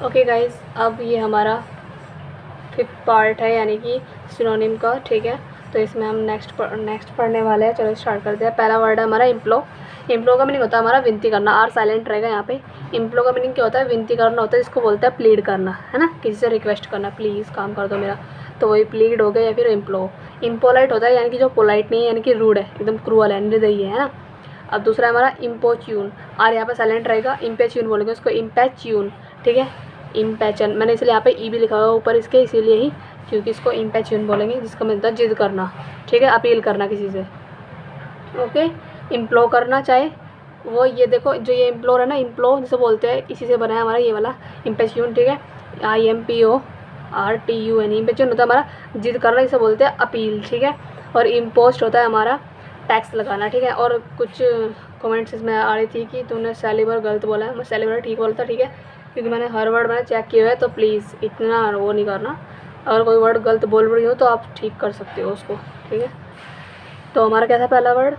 Okay guys, अब ये हमारा 5th पार्ट है यानी कि सिनोनिम का। ठीक है, तो इसमें हम नेक्स्ट पढ़ने वाले हैं। चलो स्टार्ट करते हैं। पहला वर्ड है हमारा इम्प्लो। इम्प्लो का मीनिंग होता है हमारा विनती करना। आर साइलेंट रहेगा यहाँ पे। इम्प्लो का मीनिंग क्या होता है? विनती करना होता है, जिसको बोलते हैं प्लीड करना, है ना। किसी से रिक्वेस्ट करना, प्लीज़ काम कर दो मेरा, तो वही प्लीड हो गया या फिर इम्प्लो। इम्पोलाइट होता है यानी कि जो पोलाइट नहीं है, यानी कि रूड है, एकदम क्रूअल है, निर्दयी है ना। अब दूसरा है हमारा इम्पोच्यून। आर यहाँ पे साइलेंट रहेगा, इम्पेच्यून बोलेंगे उसको, इम्पैच्यून। ठीक है, इम्पैचन, मैंने इसलिए यहाँ पे ई भी लिखा हुआ ऊपर इसके, इसीलिए ही, क्योंकि इसको इम्पैचून बोलेंगे, जिसका मतलब है जिद करना। ठीक है, अपील करना किसी से। ओके, इम्प्लो करना चाहे वो, ये देखो जो ये इम्प्लोर है ना, इम्प्लो जिसे बोलते हैं, इसी से बना है हमारा ये वाला इम्पैचून। ठीक है, IMPORTUN। इम्पैचून होता है हमारा जिद करना, जिसे बोलते हैं अपील। ठीक है, और इम्पोस्ट होता है हमारा टैक्स लगाना। ठीक है, और कुछ कमेंट्स इसमें आ रही थी कि तूने सेलिबर गलत बोला है। मैं सेलिबर ठीक बोलता, ठीक है, क्योंकि मैंने हर वर्ड मैंने चेक किया है, तो प्लीज़ इतना वो नहीं करना। अगर कोई वर्ड गलत बोल रही हो तो आप ठीक कर सकते हो उसको। ठीक है, तो हमारा क्या था पहला वर्ड?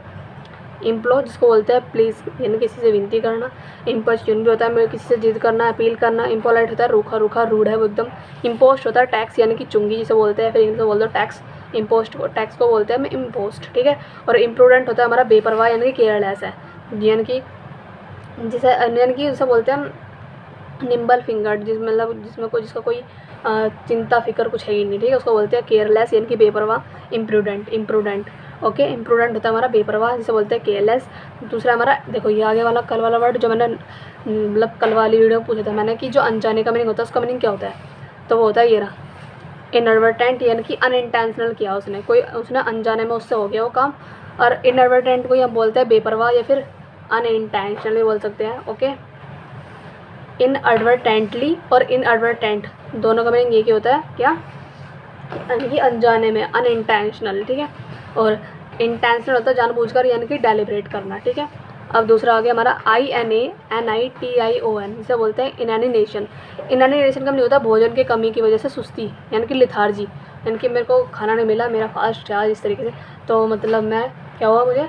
इम्प्लो, जिसको बोलते हैं प्लीज़, यानी किसी से विनती करना। इम्पोर्च्यून भी होता है किसी से जिद करना, अपील करना। इम्पोलाइट होता है रूखा रूखा, रूड है वो एकदम। इम्पोस्ट होता है टैक्स, यानी कि चुंगी जिसे बोलते हैं, फिर इंग्लिश में बोलते हैं टैक्स। इम्पोस्ट टैक्स को बोलते हैं इम्पोस्ट। ठीक है, और इम्प्रूडेंट होता है हमारा बेपरवाह, यानी कि केयरलेस है, यानी कि जिसे बोलते हैं निम्बल फिंगर्ड, जिसका कोई चिंता फिक्र कुछ है ही नहीं। ठीक है, उसको बोलते हैं केयरलेस, यानी कि बेपरवाह। इम्प्रूडेंट। ओके, इम्प्रूडेंट होता है हमारा बेपरवाह, जिसे बोलते हैं केयरलेस। दूसरा हमारा देखो, ये आगे वाला कल वाला वर्ड जो मैंने मतलब कल वाली वीडियो में पूछा था मैंने, कि जो अनजाने का मीनिंग होता है, उसका मीनिंग क्या होता है? तो वो होता है ये रहा, इनएडवर्टेंट, यानी कि अनइंटेंशनल किया उसने अनजाने में उससे हो गया वो काम। और इनएडवर्टेंट को हम बोलते हैं बेपरवाह, या फिर अनइंटेंशनली बोल सकते हैं। ओके, इनएडवर्टेंटली और इनएडवर्टेंट दोनों का मीनिंग ये क्या होता है? क्या? यानी कि अनजाने में, अनइंटेंशनल। ठीक है, और इंटेंशनल होता है जानबूझकर, यानी कि डेलिब्रेट करना। ठीक है, अब दूसरा आ गया हमारा INANITION, जिसे बोलते हैं इनैनिनेशन। इनैनिनेशन का मतलब होता है भोजन की कमी की वजह से सुस्ती, यानी कि लिथार्जी, यानी कि मेरे को खाना नहीं मिला, मेरा फास्ट है आज इस तरीके से, तो मतलब मैं क्या हुआ, मुझे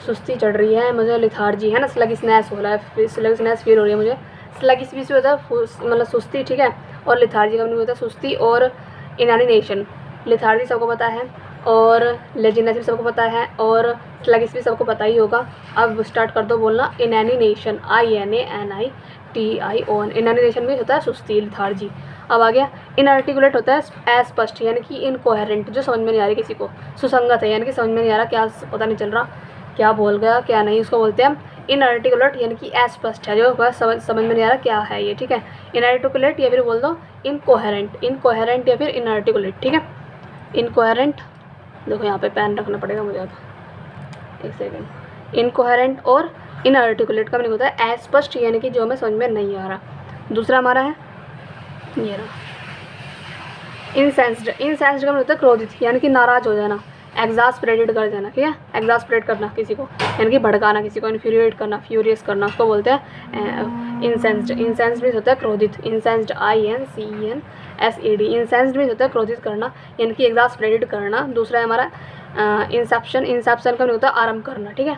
सुस्ती चढ़ रही है, मुझे लिथार्जी है ना, स्लगिशनेस हो रहा है, स्लगिशनेस फील हो रही है मुझे। स्लगिश भी से होता है मतलब सुस्ती। ठीक है, और लिथार्जी का मतलब होता है सुस्ती। और इनैनिनेशन, लिथार्जी सबको पता है, और लेजीनेस भी सबको पता है, और स्लगिश भी सबको पता ही होगा। अब स्टार्ट कर दो बोलना, इनैनिनेशन, INANITION। इनैनिनेशन भी होता है सुस्ती, लिथार्जी। अब आ गया इनआर्टिकुलेट, होता है अस्पष्ट, यानी कि इनकोहेरेंट, जो समझ में नहीं आ रही किसी को। सुसंगत है, यानी कि समझ में नहीं आ रहा, क्या पता नहीं चल रहा क्या बोल गया क्या नहीं, उसको बोलते हैं इनआर्टिकुलेट, यानी कि अस्पष्ट है, जो समझ में नहीं आ रहा क्या है ये। ठीक है, इनआर्टिकुलेट, या फिर बोल दो इनकोहेरेंट या फिर इनआर्टिकुलेट। ठीक है, इनकोहेरेंट, देखो यहाँ पे पेन रखना पड़ेगा मुझे, अब एक सेकेंड। इनकोहेरेंट और इनआर्टिकुलेट का मीनिंग होता है अस्पष्ट, यानी कि जो हमें समझ में नहीं आ रहा। दूसरा हमारा है ये रहा, इनसेंस्ड। इनसेंस्ड का मतलब होता है क्रोधित, यानी कि नाराज हो जाना, एग्जास्परेटेड कर देना। ठीक है, एग्जास्परेट करना किसी को, यानी कि भड़काना किसी को, इन्फ्यूरिएट करना, फ्यूरियस करना, उसको बोलते हैं इनसेंस्ड। इंसेंस्ड भी होता है क्रोधित, इंसेंस्ड, INCENSED। इंसेंस्ड भी होता है क्रोधित करना, यानी कि एग्जास्परेटेड करना। दूसरा है हमारा इंसेप्शन। इंसेप्शन का मतलब होता है आरंभ करना। ठीक है,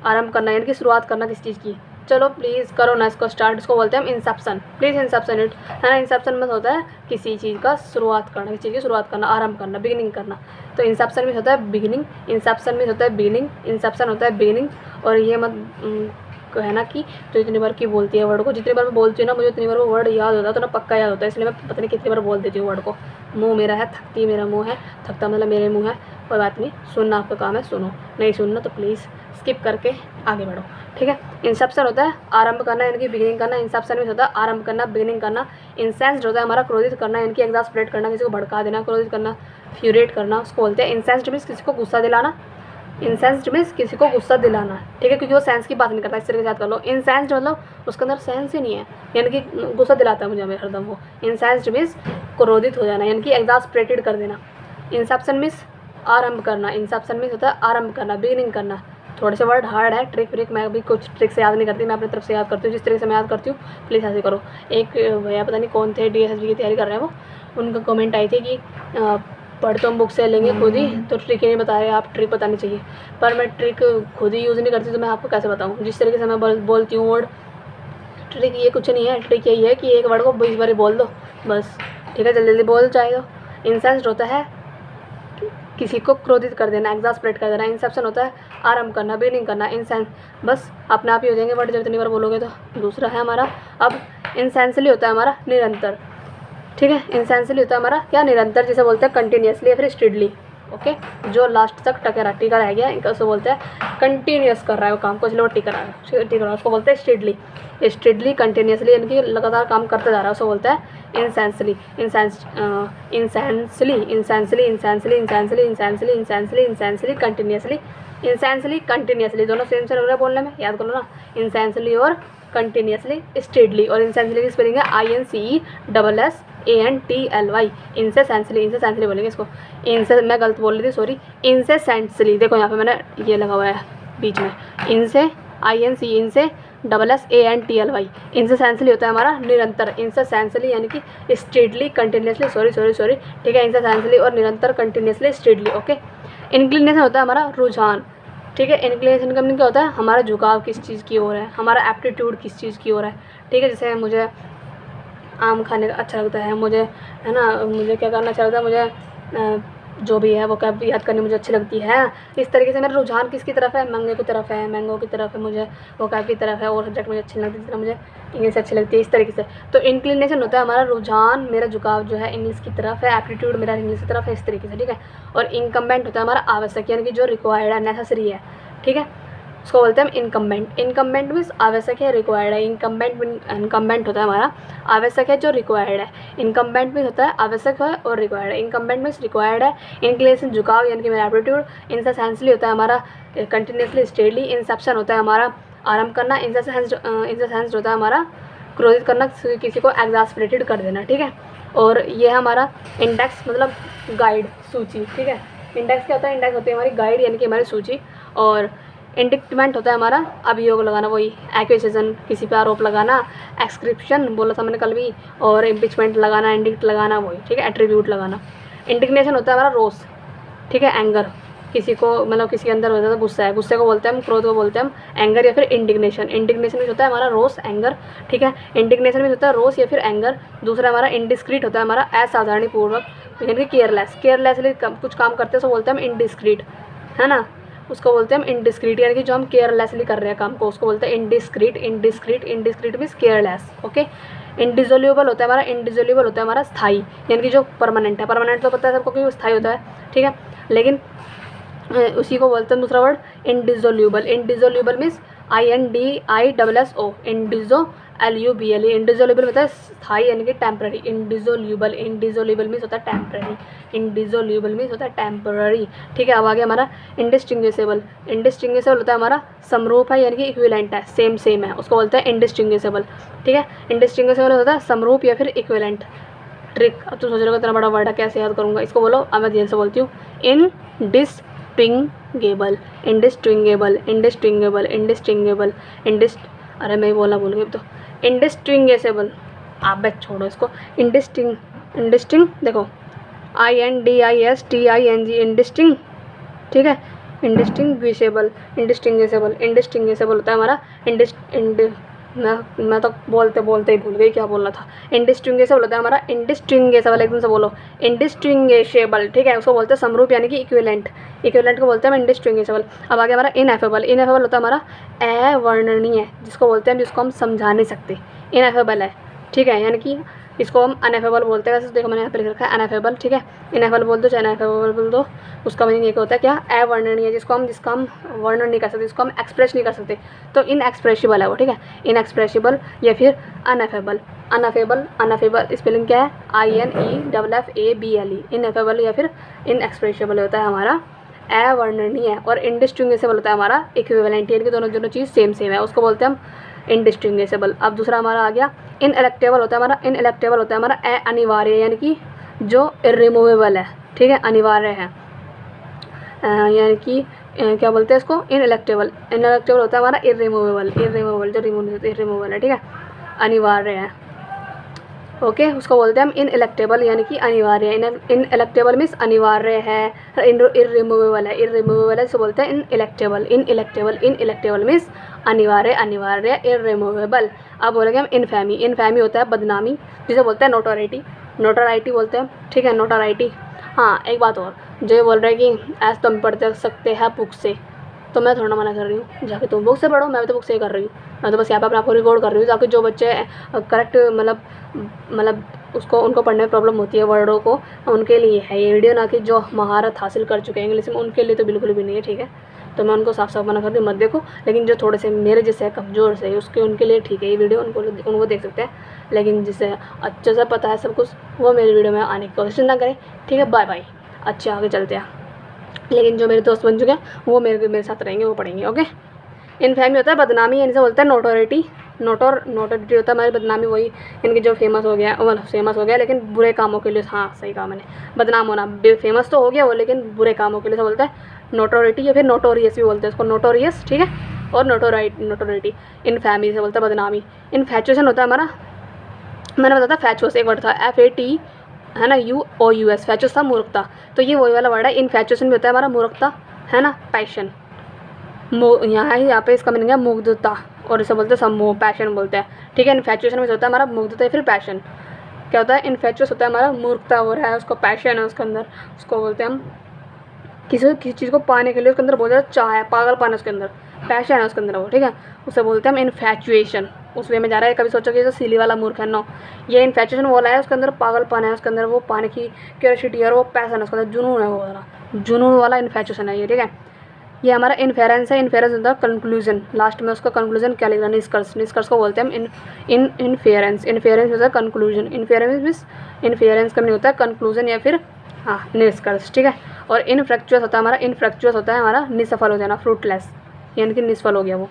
आरंभ करना, यानी कि शुरुआत करना किसी चीज़ की। चलो प्लीज़ करो ना इसको स्टार्ट, इसको बोलते हैं हम इंसेप्शन। प्लीज़ इंसेप्शन इट, है ना। इंसेप्शन में होता है किसी चीज़ का शुरुआत करना, किसी चीज़ की शुरुआत करना, आरंभ करना, बिगिनिंग करना। तो इंसेप्शन में होता है बिगिनिंग, इंसेप्शन में होता है बिगिनिंग, इंसेप्शन होता है बिगिनिंग। और ये मत कहना कि तो इतनी बार क्यों बोलती है वर्ड को, जितनी बार मैं बोलती हूँ ना मुझे उतनी बार वो वर्ड याद होता है, तो ना पक्का याद होता है, इसलिए मैं पता नहीं कितनी बार बोल देती हूँ वर्ड को। मुँह मेरा है, थकती मेरा मुँह है, थकता मतलब मेरे मुँह है, कोई बात नहीं, सुनना आपका काम है, सुनो, नहीं सुनना तो प्लीज़ स्किप करके आगे बढ़ो। ठीक है, इंसेप्शन होता है आरंभ करना, यानी कि बिगिनिंग करना। इंसेप्शन में होता है आरंभ करना, बिगिनिंग करना। इंसेंस्ड होता है हमारा क्रोधित करना, यानी कि एग्जास्परेट करना, किसी को भड़का देना, क्रोधित करना, फ्यूरिएट करना, उसको बोलते हैं इंसेंस्ड। मीन्स किसी को गुस्सा दिलाना, इंसेंस्ड मीन्स किसी को गुस्सा दिलाना। ठीक है, क्योंकि वो सेंस की बात नहीं करता, इस तरह के साथ कर लो। इंसेंस्ड मतलब उसके अंदर सेंस ही नहीं है, यानी कि गुस्सा दिलाता है मुझे हमें हरदम वो। इंसेंस्ड मीन्स क्रोधित हो जाना, यानी कि एग्जास्परेटेड कर देना। इंसेप्शन मीन्स आरंभ करना, इंसेप्शन मीन्स होता है आरंभ करना, बिगिनिंग करना। थोड़े से वर्ड हार्ड है, ट्रिक मैं भी कुछ ट्रिक से याद नहीं करती, मैं अपनी तरफ से याद करती हूँ, जिस तरीके से मैं याद करती हूँ प्लीज़ ऐसे करो। एक भैया पता नहीं कौन थे, DSSB की तैयारी कर रहे हैं वो, उनका कमेंट आई थी कि पढ़ तो हम बुक से लेंगे खुद ही, तो ट्रिक ही नहीं बता रहे आप, ट्रिक बतानी चाहिए। पर मैं ट्रिक खुद ही यूज़ नहीं करती, तो मैं आपको कैसे बताऊँ। जिस तरीके से मैं बोलती हूँ वर्ड, ट्रिक ये कुछ नहीं है, ट्रिक यही है कि एक वर्ड को 20 बार बोल दो बस, ठीक है, जल्दी जल्दी बोल जाएगा। इंसेंस्ड होता है किसी को क्रोधित कर देना, एग्जास्परेट कर देना। इंसेप्शन होता है आरंभ करना, बिगिनिंग करना। इंसेंस बस अपने आप ही हो जाएंगे वर्ड जब इतनी बार बोलोगे तो। दूसरा है हमारा अब इंसेंसली होता है हमारा निरंतर, ठीक है। इंसेंसली होता है हमारा क्या, निरंतर, जिसे बोलते हैं कंटिन्यूसली या फिर स्टेडली, ओके। जो लास्ट तक टिका रह गया इनको उसको बोलते हैं कंटिन्यूस कर रहा है वो काम को, इसलिए वो टिका रहा है, उसको बोलते हैं स्टेडली। स्टेडली कंटिन्यूसली यानी कि लगातार काम करते जा रहा है, उसको बोलते हैं इंसेंसली। इंसेंसली कंटिन्यूसली दोनों सेम से लग रहा है बोलने में, याद करो ना, इंसेंसली और कंटिन्यूसली। स्टेडली और इंसेंसली की स्पेलिंग है INCESSANTLY, इंसेंसली बोलेंगे इसको। इनसे मैं गलत बोल रही थी, सॉरी, इंसेंसली। देखो यहाँ पे मैंने ये लगा हुआ है बीच में, इनसे INCESSANTLY। इंसेंसली होता है हमारा निरंतर, इंसेंसली यानी कि स्टेडली कंटिन्यूसली, सॉरी, ठीक है। इंसेंसली और निरंतर कंटिन्यूसली स्टेडली, ओके। इंक्लिनेशन होता है हमारा रुझान, ठीक है। इंक्लिनेशन का क्या होता है, हमारा झुकाव किस चीज़ की ओर है, हमारा एप्टीट्यूड किस चीज़ की ओर है, ठीक है। जैसे मुझे आम खाने का अच्छा लगता है, मुझे है ना, मुझे क्या करना अच्छा लगता है, मुझे जो भी है वो क्या याद करनी मुझे अच्छी लगती है। इस तरीके से मेरा रुझान किसकी तरफ है, मैंगो की तरफ है, मुझे वो कैब की तरफ है, और सब्जेक्ट मुझे अच्छी लगती है, जिस तरह मुझे इंग्लिश अच्छी लगती है, इस तरीके से। तो इंक्लिनेशन होता है हमारा रुझान, मेरा झुकाव जो है इंग्लिश की तरफ है, एप्टीट्यूड मेरा इंग्लिश की तरफ है, इस तरीके से, ठीक है। और इनकम्बेंट होता है हमारा आवश्यक, यानी कि जो रिक्वायर्ड है, नेसेसरी है, ठीक है, उसको बोलते हैं इनकम्बेंट। इनकम्बेंट मीन्स आवश्यक है, रिक्वायर्ड है। इनकम्बेंट होता है हमारा आवश्यक है जो रिक्वायर्ड है। इनकम्बेंट मीन्स होता है आवश्यक है और रिक्वायर्ड है। इनकम्बेंट मीन्स रिक्वायर्ड है। इंक्लिनेशन झुकाव यानी कि मेरा एप्टीट्यूड। इंसेंसली होता है हमारा कंटिन्यूसली स्टेडली। इंसेप्शन होता है हमारा आरंभ करना। इंसेंस्ड होता है हमारा क्रोधित करना, किसी को एग्जास्परेटेड कर देना, ठीक है। और ये है हमारा इंडेक्स, मतलब गाइड, सूची, ठीक है। इंडेक्स क्या होता है, इंडेक्स होती है हमारी गाइड यानी कि हमारी सूची। और इंडिक्टमेंट होता है हमारा अभियोग लगाना, वही एक्यूजेशन, किसी पे आरोप लगाना। एक्सक्रिप्शन बोला था मैंने कल भी, और इम्पीचमेंट लगाना, इंडिक्ट लगाना, वही, ठीक है, एट्रीब्यूट लगाना। इंडिग्नेशन होता है हमारा रोष, ठीक है, एंगर, किसी को मतलब किसी के अंदर होता है गुस्सा है, गुस्से को बोलते हैं हम, क्रोध को बोलते हैं हम एंगर या फिर इंडिग्नेशन। इंडिग्नेशन में होता है हमारा रोष, एंगर, ठीक है। इंडिग्नेशन में होता है रोष या फिर एंगर। दूसरा हमारा इंडिस्क्रीट होता है हमारा असाधारणपूर्वक, यानी कि केयरलेसली कुछ काम करते हैं, सो बोलते हैं हम इंडिस्क्रीट, है ना, उसको बोलते हैं हम इंडिस्क्रीट, यानी कि जो हम केयरलेसली कर रहे हैं काम को, उसको बोलते हैं इंडिस्क्रीट मीन्स केयरलेस, ओके। इंडिसोल्यूबल होता है हमारा, इंडिसोल्यूबल होता है हमारा स्थाई, यानी कि जो परमानेंट है। परमानेंट तो पता है सबको कि वो स्थाई होता है, ठीक है, लेकिन उसी को बोलते हैं दूसरा word indissoluble. Indissoluble means INDISSO, LUBLE। Indissoluble होता है स्थाई यानी कि टेम्पररी। इंडिसोल्यूबल मीन्स होता है टेम्पररी, ठीक है। अब आगे हमारा इंडिस्टिंग्विशेबल होता है हमारा समरूप है, यानी कि इक्विवेलेंट है, सेम है, उसको बोलते हैं इंडिस्टिंग्विशेबल, ठीक है। इंडिस्टिंग्विशेबल होता है समरूप या फिर इक्विवेलेंट। ट्रिक, अब तो सोच रहे हो इतना बड़ा वर्ड है कैसे याद करूँगा इसको, बोलो। अब मैं ध्यान से बोलती हूँ, अरे मैं बोलना भूल गई तो। इंडिस्टिंग्विशेबल, आप बस छोड़ो इसको। इंडिस्टिंग देखो, INDISTING, इंडिस्टिंग, ठीक है। इंडिस्टिंग्विशेबल होता है हमारा मैं तो बोलते ही भूल गई क्या बोलना था। इंडिस्टिंग्विशेबल होता है हमारा इंडिस्टिंग्विशेबल, एकदम से बोलो, इंडिस्टिंग्विशेबल, ठीक है, उसको बोलते हैं समरूप यानी कि इक्विवेलेंट को बोलते हैं हम इंडिस्टिंग्विशेबल। अब आगे हमारा इनएफेबल होता है हमारा अवर्णनीय, जिसको बोलते हैं जिसको हम समझा नहीं सकते, इनएफेबल है, ठीक है, यानी कि इसको हम अनएफेबल बोलते हैं। वैसे देखो मैंने यहाँ पे लिख रखा है अनएफेबल, ठीक है। इनएफेबल बोल दो चाहे अनएफेबल बोल दो, उसका मीनिंग ये होता है क्या, अवर्णनीय, जिसका हम वर्णन नहीं कर सकते, जिसको हम एक्सप्रेस नहीं कर सकते, तो इनएक्सप्रेसिबल है वो, ठीक है। इनएक्सप्रेसिबल या फिर अनएफेबल स्पेलिंग क्या है, INEFFABLE, इनएफेबल या फिर इनएक्सप्रेसिबल होता है हमारा अवर्णनीय। और इंडिस्टिंग्विशेबल होता है हमारा इक्विवेलेंट, यानी कि दोनों चीज़ सेम है, उसको बोलते हैं हम इंडिस्टिंग्विशेबल। अब दूसरा हमारा आ गया इनएलेक्टेबल होता है हमारा अनिवार्य, यानी कि जो इर्रिमूवेबल है, ठीक है, अनिवार्य है, यानी कि क्या बोलते हैं इसको, इनएलेक्टेबल होता है हमारा इर्रिमूवेबल, जो इर्रिमूवेबल है, ठीक है, अनिवार्य है। ओके, उसको बोलते हैं हम इनएलेक्टेबल यानी कि अनिवार्य। इनएलेक्टेबल मीन्स अनिवार्य है, इररिमूवेबल है, इररिमूवेबल है, इसको बोलते हैं इनएलेक्टेबल। इनएलेक्टेबल मीन्स अनिवार्य, इररिमूवेबल। अब बोलेंगे हम इनफैमी। इनफैमी होता है बदनामी, जिसे बोलते हैं नोटोरिटी। नोटोराइटी बोलते हैं, ठीक है, नोटोराइटी। हाँ, एक बात और, जो ये बोल रहे हैं कि ऐसे तुम पढ़ सकते हैं बुक से, तो मैं थोड़ा मना कर रही हूँ, जाके तुम बुक से पढ़ो, मैं भी तो बुक से ही कर रही हूँ। मैं तो बस यहाँ पे अपने आपको रिकॉर्ड कर रही हूँ ताकि जो बच्चे करेक्ट मतलब उसको उनको पढ़ने में प्रॉब्लम होती है वर्डों को, उनके लिए है ये वीडियो, ना कि जो महारत हासिल कर चुके हैं इंग्लिश में उनके लिए तो बिल्कुल भी नहीं है, ठीक है। तो मैं उनको साफ साफ मना कर रही हूँ, मत देखो। लेकिन जो थोड़े से मेरे जैसे कमज़ोर से उसके उनके लिए ठीक है ये वीडियो, उनको देख सकते हैं। लेकिन जिसे अच्छे से पता है सब कुछ, वो मेरी वीडियो में आने की कोशिश ना करें, ठीक है। बाय बाय, अच्छे आगे चलते हैं। लेकिन जो मेरे दोस्त बन चुके हैं वो मेरे साथ रहेंगे, वो पढ़ेंगे, ओके। इनफैमी होता है बदनामी, यानी से बोलते हैं नोटोरिटी। नोटोरिटी होता है हमारी बदनामी, वही इनकी जो फेमस हो गया, मतलब फेमस हो गया लेकिन बुरे कामों के लिए। हाँ, सही कहा मैंने, बदनाम होना। फेमस तो हो गया वो, लेकिन बुरे कामों के लिए बोलता है नोटोरिटी, या फिर नोटोरियस भी बोलते हैं उसको, नोटोरियस, ठीक है। और नोटोरिटी। इनफैमी से बोलता है बदनामी। इनफैचुएशन होता है हमारा, मैंने बताया था फैचुअस एक वर्ड था, FAT है ना, UOUS, फैचुअस था मूर्खता। तो ये वही वाला वर्ड है। इनफैचुएशन भी होता है हमारा मूर्खता, है ना, पैशन। यहाँ पे इसका मीनिंग है मुग्धता, और इसे बोलते हैं सम्मोह, पैशन बोलते हैं, ठीक है। इनफैचुएशन में होता है हमारा मुग्धता या फिर पैशन। क्या होता है, इनफैचुअस होता है हमारा मूर्खता हो रहा है, उसको पैशन है उसके अंदर, उसको बोलते हैं हम किसी चीज़ को पाने के लिए उसके अंदर बहुत ज़्यादा चाह है, पागलपन है उसके अंदर, पैशन है उसके अंदर वो, ठीक है। उसे बोलते हैं हम इनफैचुएशन। उस वे में जा रहा है, कभी सोचो कि जो सिली वाला मूर्ख है, नो, ये इनफैचुएशन बोला है, उसके अंदर पागलपन है, उसके अंदर वो पाने की क्यूरियोसिटी है और वो पैशन है उसके अंदर, जुनून है, वो वाला जुनून वाला इनफैचुएशन है ये, ठीक है। ये हमारा इन्फेरेंस है। इन्फेरेंस होता है कंक्लूजन, लास्ट में उसका कंक्लूजन क्या लिखना, निष्कर्ष। निष्कर्ष को बोलते हैं हम इन्फेरेंस। इन्फेरेंस होता है कंक्लूजन। इन्फेरेंस का नहीं होता है कंक्लूजन या फिर हाँ निष्कर्ष, ठीक है। और इनफ्रक्चुअस होता है हमारा, इनफ्रक्चुअस होता है हमारा निसफल हो जाना, फ्रूटलेस, यानी कि निष्फल हो गया, वो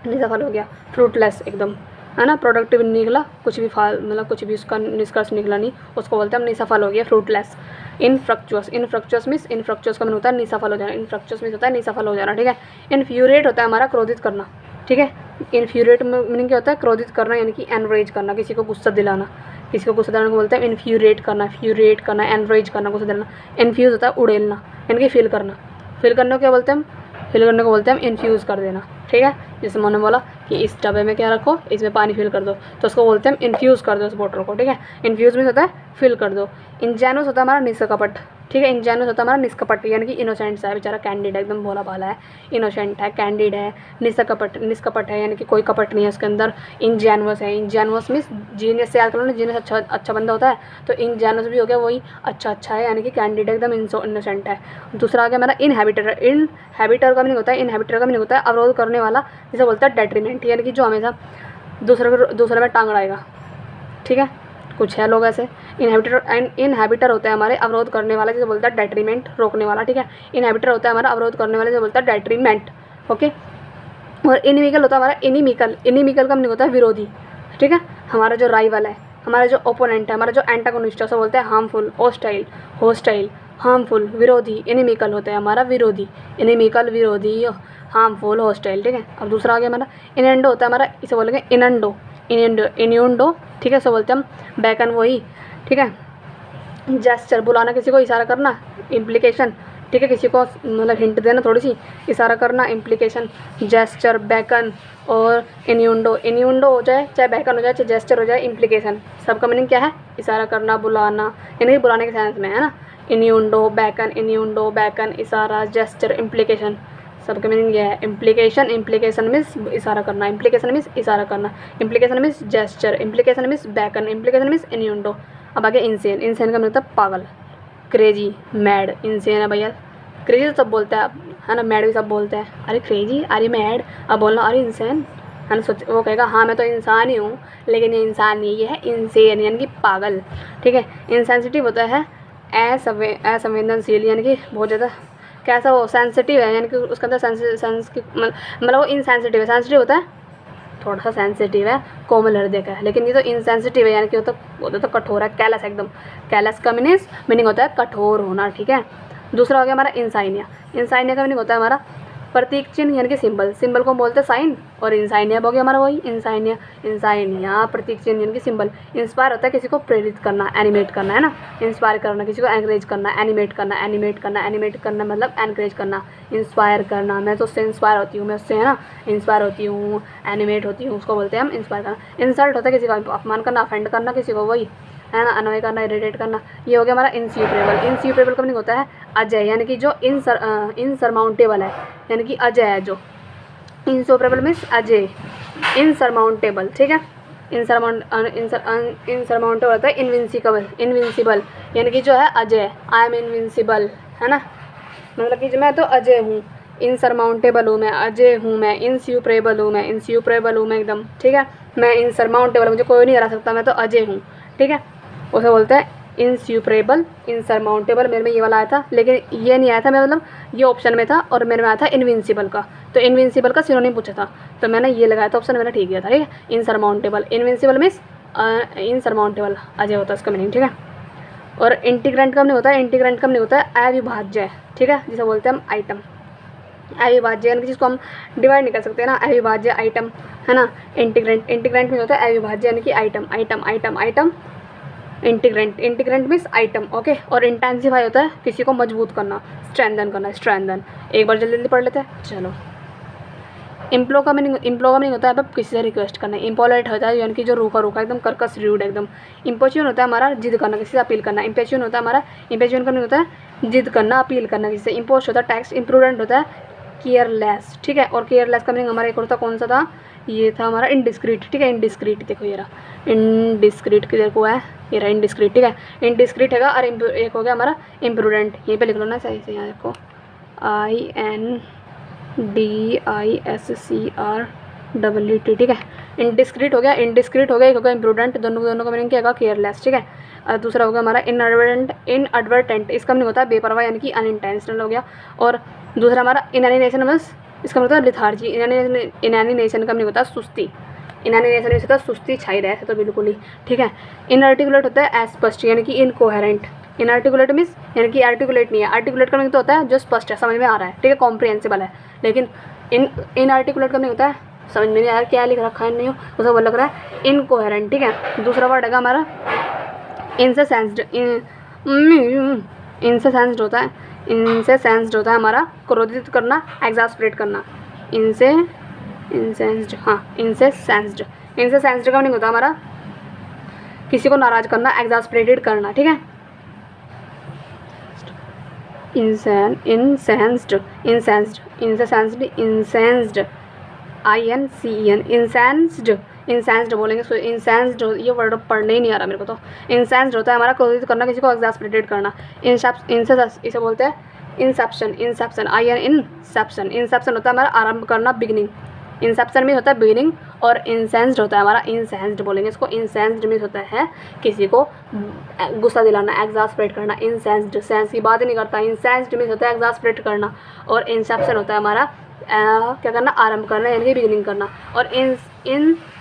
निसफल हो गया, फ्रूटलेस एकदम, है ना, प्रोडक्टिव निकला, कुछ भी मतलब कुछ भी उसका निष्कर्ष निकला नहीं, उसको बोलते हैं हम निसफल हो गया, फ्रूटलेस। इनफ्रक्चुअस का मतलब होता है निसफल हो जाना। इनफ्रक्चुअस मीन्स होता है निसफल हो जाना, ठीक है। इन्फ्यूरिएट होता है हमारा क्रोधित करना, ठीक है। इन्फ्यूरिएट में मीनिंग क्या होता है, क्रोधित करना, यानी कि एनरेज करना, किसी को गुस्सा दिलाना। किसी को गुस्सा दिलाने को बोलते हैं इन्फ्यूरिएट करना, फ्यूरिएट करना, एनरेज करना, गुस्सा दिलाना। इन्फ्यूज होता है उड़ेलना, यानी कि फील करना। फील करने को क्या बोलते हैं हम, फिल करने को बोलते हैं हम इन्फ्यूज़ कर देना, ठीक है। जैसे मैंने बोला कि इस डब्बे में क्या रखो, इसमें पानी फिल कर दो, तो उसको बोलते हैं हम इन्फ्यूज़ कर दो उस वाटर को, ठीक है। इन्फ्यूज़ मीन्स होता है फिल कर दो। इंजेनुअस होता है हमारा निष्कपट, ठीक है। इंजेनुअस होता है हमारा निष्कपट, यानी कि इनोसेंट है बेचारा, कैंडिड है, एकदम भोला भाला है, इनोसेंट है, कैंडिड है। निष्कपट है, यानी कि कोई कपट नहीं है उसके अंदर। इंजेनुअस है, इंजेनुअस मीन्स जीनियस से याद करो ना, जीनियस अच्छा बंदा होता है, तो इंजेनुअस भी हो गया वही अच्छा है, यानी कि कैंडिड एकदम इनोसेंट है। दूसरा आ गया हमारा इनहैबिटर। इनहैबिटर का मीनिंग होता है, इनहैबिटर का मीनिंग होता है अवरोध करने वाला, जिसे बोलता है डेट्रीमेंट, यानी कि जो हमेशा दूसरे में टांग अड़ाएगा, ठीक है। कुछ है लोग ऐसे। इनहैबिटर होता है हमारे अवरोध करने वाला, जिसे बोलता है डेट्रीमेंट, रोकने वाला, ठीक है। इनहैबिटर होता है हमारा अवरोध करने वाला, जिसे बोलता है डेट्रीमेंट, ओके। और इनिमिकल होता है हमारा इनिमिकल का मीनिंग होता है विरोधी, ठीक है। हमारा जो राइवल है, हमारा जो ओपोनेंट है, हमारा जो एंटागोनिस्ट है, उसे बोलते हैं हार्मफुल, होस्टाइल, हार्मफुल, विरोधी। इनिमिकल होता है हमारा विरोधी, इनिमिकल विरोधी, हार्मफुल, होस्टाइल, ठीक है। अब दूसरा आ गया हमारा इनेंडो होता है हमारा, इसे बोलेंगे इन्यूंडो, ठीक है। इसे बोलते हैं हम बैकन, वही, ठीक है। जेस्चर, बुलाना, किसी को इशारा करना, इम्प्लीकेशन, ठीक है। किसी को मतलब हिंट देना, थोड़ी सी इशारा करना, इम्प्लीकेशन, जेस्चर, बैकन और इन्यूंडो हो जाए, चाहे बैकन हो जाए, चाहे जेस्चर हो जाए, इम्प्लीकेशन, सबका मीनिंग क्या है, इशारा करना, बुलाना, यानी बुलाने के सेंस में, है ना। इन्यूंडो बैकन, इशारा, जेस्चर, इम्प्लीकेशन, सबका मीनिंग ये है। इम्प्लीकेशन मीन्स इशारा करना, इम्प्लीकेशन मीन्स इशारा करना, implication means gesture, implication means beckon, implication means innuendo. अब आगे इंसेन का मतलब पागल, क्रेजी, मैड। इंसेन है भैया, क्रेजी तो सब बोलता है ना, मैड भी सब बोलते हैं। अरे क्रेजी, अरे मैड, अब बोलना अरे इंसान, है ना। सोच, वो कहेगा हाँ मैं तो इंसान ही हूँ, लेकिन ये इंसान नहीं, ये है इंसेन, यानी कि पागल, ठीक है। इंसेंसिटिव होता है असंवेदनशील, यानी कि बहुत ज़्यादा कैसा वो सेंसिटिव है, यानी कि उसके अंदर मतलब वो इनसेंसिटिव है। सेंसिटिव होता है थोड़ा सा सेंसिटिव है, कोमल हृदय का है, लेकिन ये तो इनसेंसिटिव है, यानी कि वो तो कठोर है, कैलस एकदम। कैलस का मीनिंग होता है कठोर होना, ठीक है। दूसरा हो गया हमारा इंसाइनिया का मीनिंग होता है हमारा प्रतीक चिन्ह यानी कि सिंबल, सिंबल को बोलते हैं साइन, और इंसाइनिया हो गया हमारा वही इंसाइनिया, इंसाइनिया प्रतीक चिन्ह यानी कि सिंबल। इंस्पायर होता है किसी को प्रेरित करना, एनिमेट करना, है ना, इंस्पायर करना, किसी को एनकरेज करना, एनिमेट करना, एनिमेट करना, एनिमेट करना मतलब एनकरेज करना, इंस्पायर करना, मैं तो उससे इंस्पायर होती हूँ, मैं उससे, है ना, इंस्पायर होती हूँ, एनिमेट होती हूँ, उसको बोलते हैं हम इंस्पायर करना। इंसल्ट होता है किसी का अपमान करना, अफेंड करना किसी को, वही है ना, अनॉय करना, इरिटेट करना। ये हो गया हमारा इंस्यूपरेबल। इंस्यूपरेबल का मीनिंग होता है अजय, यानी कि जो इनसरमाउंटेबल है, यानी कि अजय है जो। इंस्यूपरेबल मीन्स अजय, इनसरमाउंटेबल, ठीक है। इनसरमाउंटेबल होता है इनविंसिबल, इनविंसिबल यानी कि जो है अजय, आई एम इनविंसिबल, है ना, मतलब कि जो मैं तो अजय हूँ, इनसरमाउंटेबल हूँ मैं, अजय हूँ मैं, इंस्यूपरेबल हूँ मैं, इंस्यूपरेबल हूँ मैं एकदम, ठीक है। मैं इनसरमाउंटेबल, मुझे कोई नहीं हरा सकता, मैं तो अजय हूँ, ठीक है। उसे बोलते हैं इंस्यूपरेबल, इनसरमाउंटेबल। मेरे में ये वाला आया था, लेकिन ये नहीं आया था, मैं मतलब ये ऑप्शन में था, और मेरे में आया था इनविंसिबल का, तो इनविंसिबल का सिनोनिम पूछा था, तो मैंने ये लगाया था ऑप्शन, मेरा ठीक गया था, ठीक है। इनसरमाउंटेबल, इनविंसिबल मीन्स इनसरमाउंटेबल, अजय होता है इसका मीनिंग, ठीक है। और इंटीग्रेंट का नहीं होता है, इंटीग्रेंट का नहीं होता है अविभाज्य, ठीक है, जिसे बोलते हैं हम आइटम। अविभाज्य यानी कि जिसको हम डिवाइड नहीं कर सकते ना, अविभाज्य आइटम, है ना। इंटीग्रेंट, इंटीग्रेंट में होता है अविभाज्य यानी कि item, item, item, item. Integrant, integrant means item, okay. और इंटेंसिफाई होता है किसी को मजबूत करना, स्ट्रेंथन करना, स्ट्रेंथन। एक बार जल्दी जल्दी पढ़ लेते हैं, चलो। इम्प्लो का मीनिंग होता है अब किसी से रिक्वेस्ट करना। इम्पोलाइट होता है यानी कि जो रूखा रूखा, एकदम कर्कश, रूड एकदम। इम्पोर्चुन होता है हमारा जिद करना, किसी से अपील करना। इम्पेचुन होता है हमारा, इम्पेचुन का मीनिंग होता है जिद करना, अपील करना किसी से। इम्पोस्ट होता है टैक्स। इम्प्रूडेंट होता है केयरलेस, ठीक है। और केयरलेस का मीनिंग हमारा एक होता कौन सा था, ये था हमारा इंडिस्क्रीट, ठीक है। इंडिस्क्रीट देखो ये रहा इंडिस्क्रीट, किधर को है, ये रहा इंडिस्क्रीट, ठीक है। इंडिस्क्रीट है। और एक हो गया हमारा इम्प्रूडेंट, यहीं पे लिख लो ना सही से, यहाँ देखो INDISCREET, ठीक है। इंडिस्क्रीट हो गया, इंडिस्क्रीट हो गया, एक हो गया इम्प्रूडेंट, दोनों का मीनिंग क्या होगा, केयरलेस, ठीक है। और दूसरा हो गया हमारा इनअडवर्टेंट, इसका मीनिंग होता है बेपरवाह यानी कि अनइंटेंशनल हो गया। और दूसरा हमारा इनएनिनेशन मीन्स, इसका मतलब लिथार्जी। इनएनिनेशन का मीनिंग होता है सुस्ती, इनएनिनेशन मीन्स होता है सुस्ती छाई रहे तो बिल्कुल ही, ठीक है। इनआर्टिकुलेट होता है अस्पष्ट यानी कि इनकोहेरेंट। इनआर्टिकुलेट मीन्स यानी कि आर्टिकुलेट नहीं है। आर्टिकुलेट का मीनिंग तो होता है जो स्पष्ट है, समझ में आ रहा है, ठीक है, कॉम्प्रिहेंसिबल है। लेकिन इनआर्टिकुलेट का मीनिंग होता है समझ में नहीं आ रहा क्या लिख रखा है, नहीं हो उसे वो लग रहा है इनकोहेरेंट, ठीक है। दूसरा वर्ड है हमारा इंसेंस्ड, इंसेंस्ड होता है, इंसेंस्ड होता है हमारा क्रोधित करना, एग्जास्परेट करना। इंसेंस्ड, हाँ इंसेंस्ड। इंसेंस्ड का मीनिंग होता है हमारा किसी को नाराज करना, एग्जास्परेटेड करना, ठीक है। इंसेंस्ड, इंसेंस्ड, इंसेंस्ड, इंसेंस्ड, INCEN, इंसेंस्ड, इंसेंस्ड बोलेंगे। सो इंसेंस्ड, ये वर्ड पढ़ने ही नहीं आ रहा मेरे को तो। इंसेंस्ड होता है हमारा क्रोधित करना, किसी को एग्जास्परेटेड करना। इसे बोलते हैं इंसेप्शन, इंसेप्शन, इंसेप्शन। इंसेप्शन होता है हमारा आरंभ करना, बिगिनिंग। इंसेप्शन में होता है बिगिनिंग, और इंसेंस्ड होता है हमारा, इंसेंस्ड बोलेंगे इसको। इंसेंस्ड में होता है किसी को गुस्सा दिलाना, एग्जास्परेट करना। इंसेंस्ड, सेंस की बात ही नहीं करता। इंसेंस्ड में होता है एग्जास्परेट करना, और इंसेप्शन होता है हमारा क्या करना, आरंभ करना यानी कि बिगिनिंग करना। और इन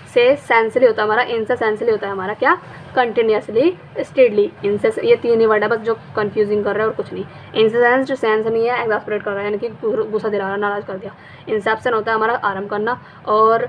से सेंसली होता है हमारा, इनसे सेंसली होता है हमारा क्या, कंटिन्यूसली, स्टेडली। इनसे, ये तीन ही वर्ड है बस जो कंफ्यूजिंग कर रहा है और कुछ नहीं। इंसेंस्ड सेंस नहीं है, एग्जास्परेट कर रहा है यानी कि गुस्सा दिला रहा है, नाराज कर दिया। इंसेप्शन होता है हमारा आरंभ करना, और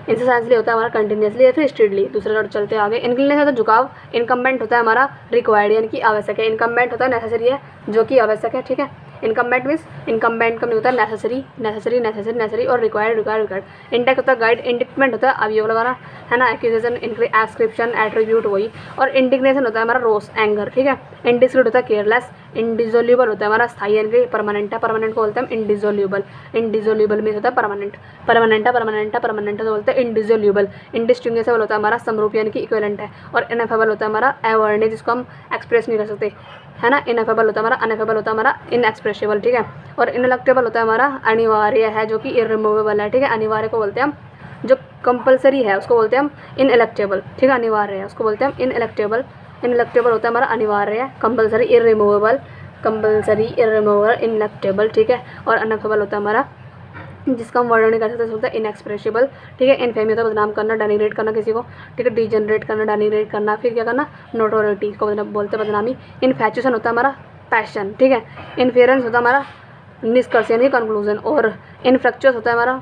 इंसेंसली होता है हमारा कंटिन्यूसली या फिर स्टेडली। दूसरे वर्ड चलते आगे। इंक्लिनेशन होता है झुकाव। इनकम्बेंट होता है हमारा रिक्वायर्ड यानी कि आवश्यक है। इनकम्बेंट होता है नेसेसरी है, जो कि आवश्यक है, ठीक है। इनकम्बेंट मीन्स, इनकम्बेंट का होता है नेसेसरी, नेसेसरी, नेसेसरी, नेसेसरी, और रिक्वायर्ड, रिक्वायर्ड, रिक्वायर्ड। इंटेक्ट होता है गाइड। इंडिक्टमेंट होता है अभियोग लगाना, है ना, एक्यूजेशन, एस्क्रिप्शन, एट्रीब्यूट वही। और इंडिग्नेशन होता है हमारा रोस, एंगर, ठीक है। इंडिस्क्रीट होता है केयरलेस। इंडिजोल्यूबल होता है हमारा स्थायी यानी कि परमानेंट है। परमानेंट को बोलते हैं इंडिजोल्यूबल। इंडिजोल्यूबल मीन्स होता है परमानेंट, परमानेंट है, परमानेंट है, परमानेंट तो बोलते हैं इंडिजोल्यूबल। इंडिस्टिंग्विशेबल होता है हमारा समरूप यानी कि इक्विवेलेंट है। और इनएफेबल होता है हमारा अवर्णीय, जिसको हम एक्सप्रेस नहीं कर सकते, है ना। इनएफेबल होता है हमारा, अनएफेबल होता है हमारा इनएक्सप्रेसिबल, ठीक है। और इनएलेक्टेबल होता है हमारा अनिवार्य है, जो कि इररिमूवेबल है, ठीक है। अनिवार्य को बोलते हैं हम, जो कंपलसरी है उसको बोलते हैं हम इनएलेक्टेबल, ठीक है। अनिवार्य है उसको बोलते हैं हम इनएलेक्टेबल। इनएलेक्टेबल होता है हमारा अनिवार्य है, कंपलसरी, इररिमूवेबल, कंपलसरी, इररिमूवेबल, इनएलेक्टेबल, ठीक है। और अनएफेबल होता है हमारा जिसका हम वर्णन नहीं कर सकते, होता है इनएक्सप्रेसिबल, ठीक है। इनफेमी होता है बदनाम करना, डेनिग्रेट करना किसी को, ठीक है। डिजेनरेट करना, डेनिग्रेट करना, फिर क्या करना, नोटोरिटी को बोलते हैं बदनामी। इनफैचुएशन होता है हमारा पैशन, ठीक है। इन्फेरेंस होता है हमारा निष्कर्ष यानी कंक्लूजन। और इनफ्रक्चुअस होता है हमारा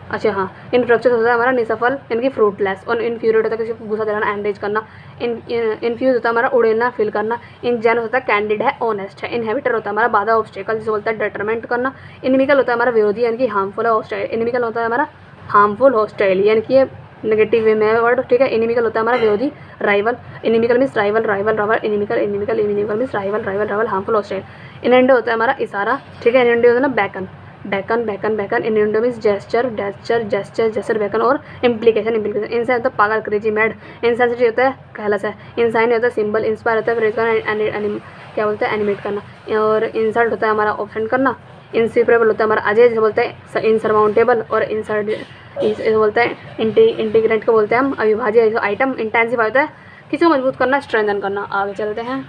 अच्छा हाँ, इनफ्रक्चुअस होता है हमारा निसफल यानी कि फ्रूटलेस। और इनफ्यूरिएट होता है किसी को गुस्सा दिलाना, एंगेज करना। इनफ्यूज होता है हमारा उड़ेलना, फील करना। इनजेन होता है कैंडिड है, ऑनेस्ट है। इनहेबिटर होता है हमारा बाधा, ऑब्स्टेकल जिसे बोलता है डिटरमेंट करना। इनमिकल होता है हमारा विरोधी यानी कि हार्मफुल है, हॉस्टाइल। इनमिकल होता है हमारा हार्मफुल, हॉस्टाइल यानी कि ये नेगेटिव वे में है वर्ड, ठीक है। इनिमिकल होता है हमारा विरोधी, rival. Inimical means rival, rival रावल, inimical inimical inimical means rival, rival rival, harmful, hostile. Innuendo होता है हमारा इशारा, ठीक है। इनेंडो होता है ना beckon, beckon beckon beckon. Innuendo means gesture, gesture gesture gesture, beckon. और इम्प्लीकेशन, इम्प्लीकेशन। इंसान होता है पागल, क्रेजी, मैड। इंसेंसिटिव होता है कहलस है। इंसाइन होता है सिंबल। इंस्पायर होता है प्रेज करना, क्या बोलते हैं एनिमेट करना। और इंसल्ट होता है हमारा ऑफेंड करना। इंसिपरेबल होता है हमारा अजय जिसे बोलते हैं इनसरमाउंटेबल। और इंसर्ट इसे बोलते हैं इंटीग्रेंट को बोलते हैं हम अविभाज्य आइटम। इंटेंसिफाई होता है किसी को मजबूत करना, स्ट्रेंथन करना। आगे चलते हैं,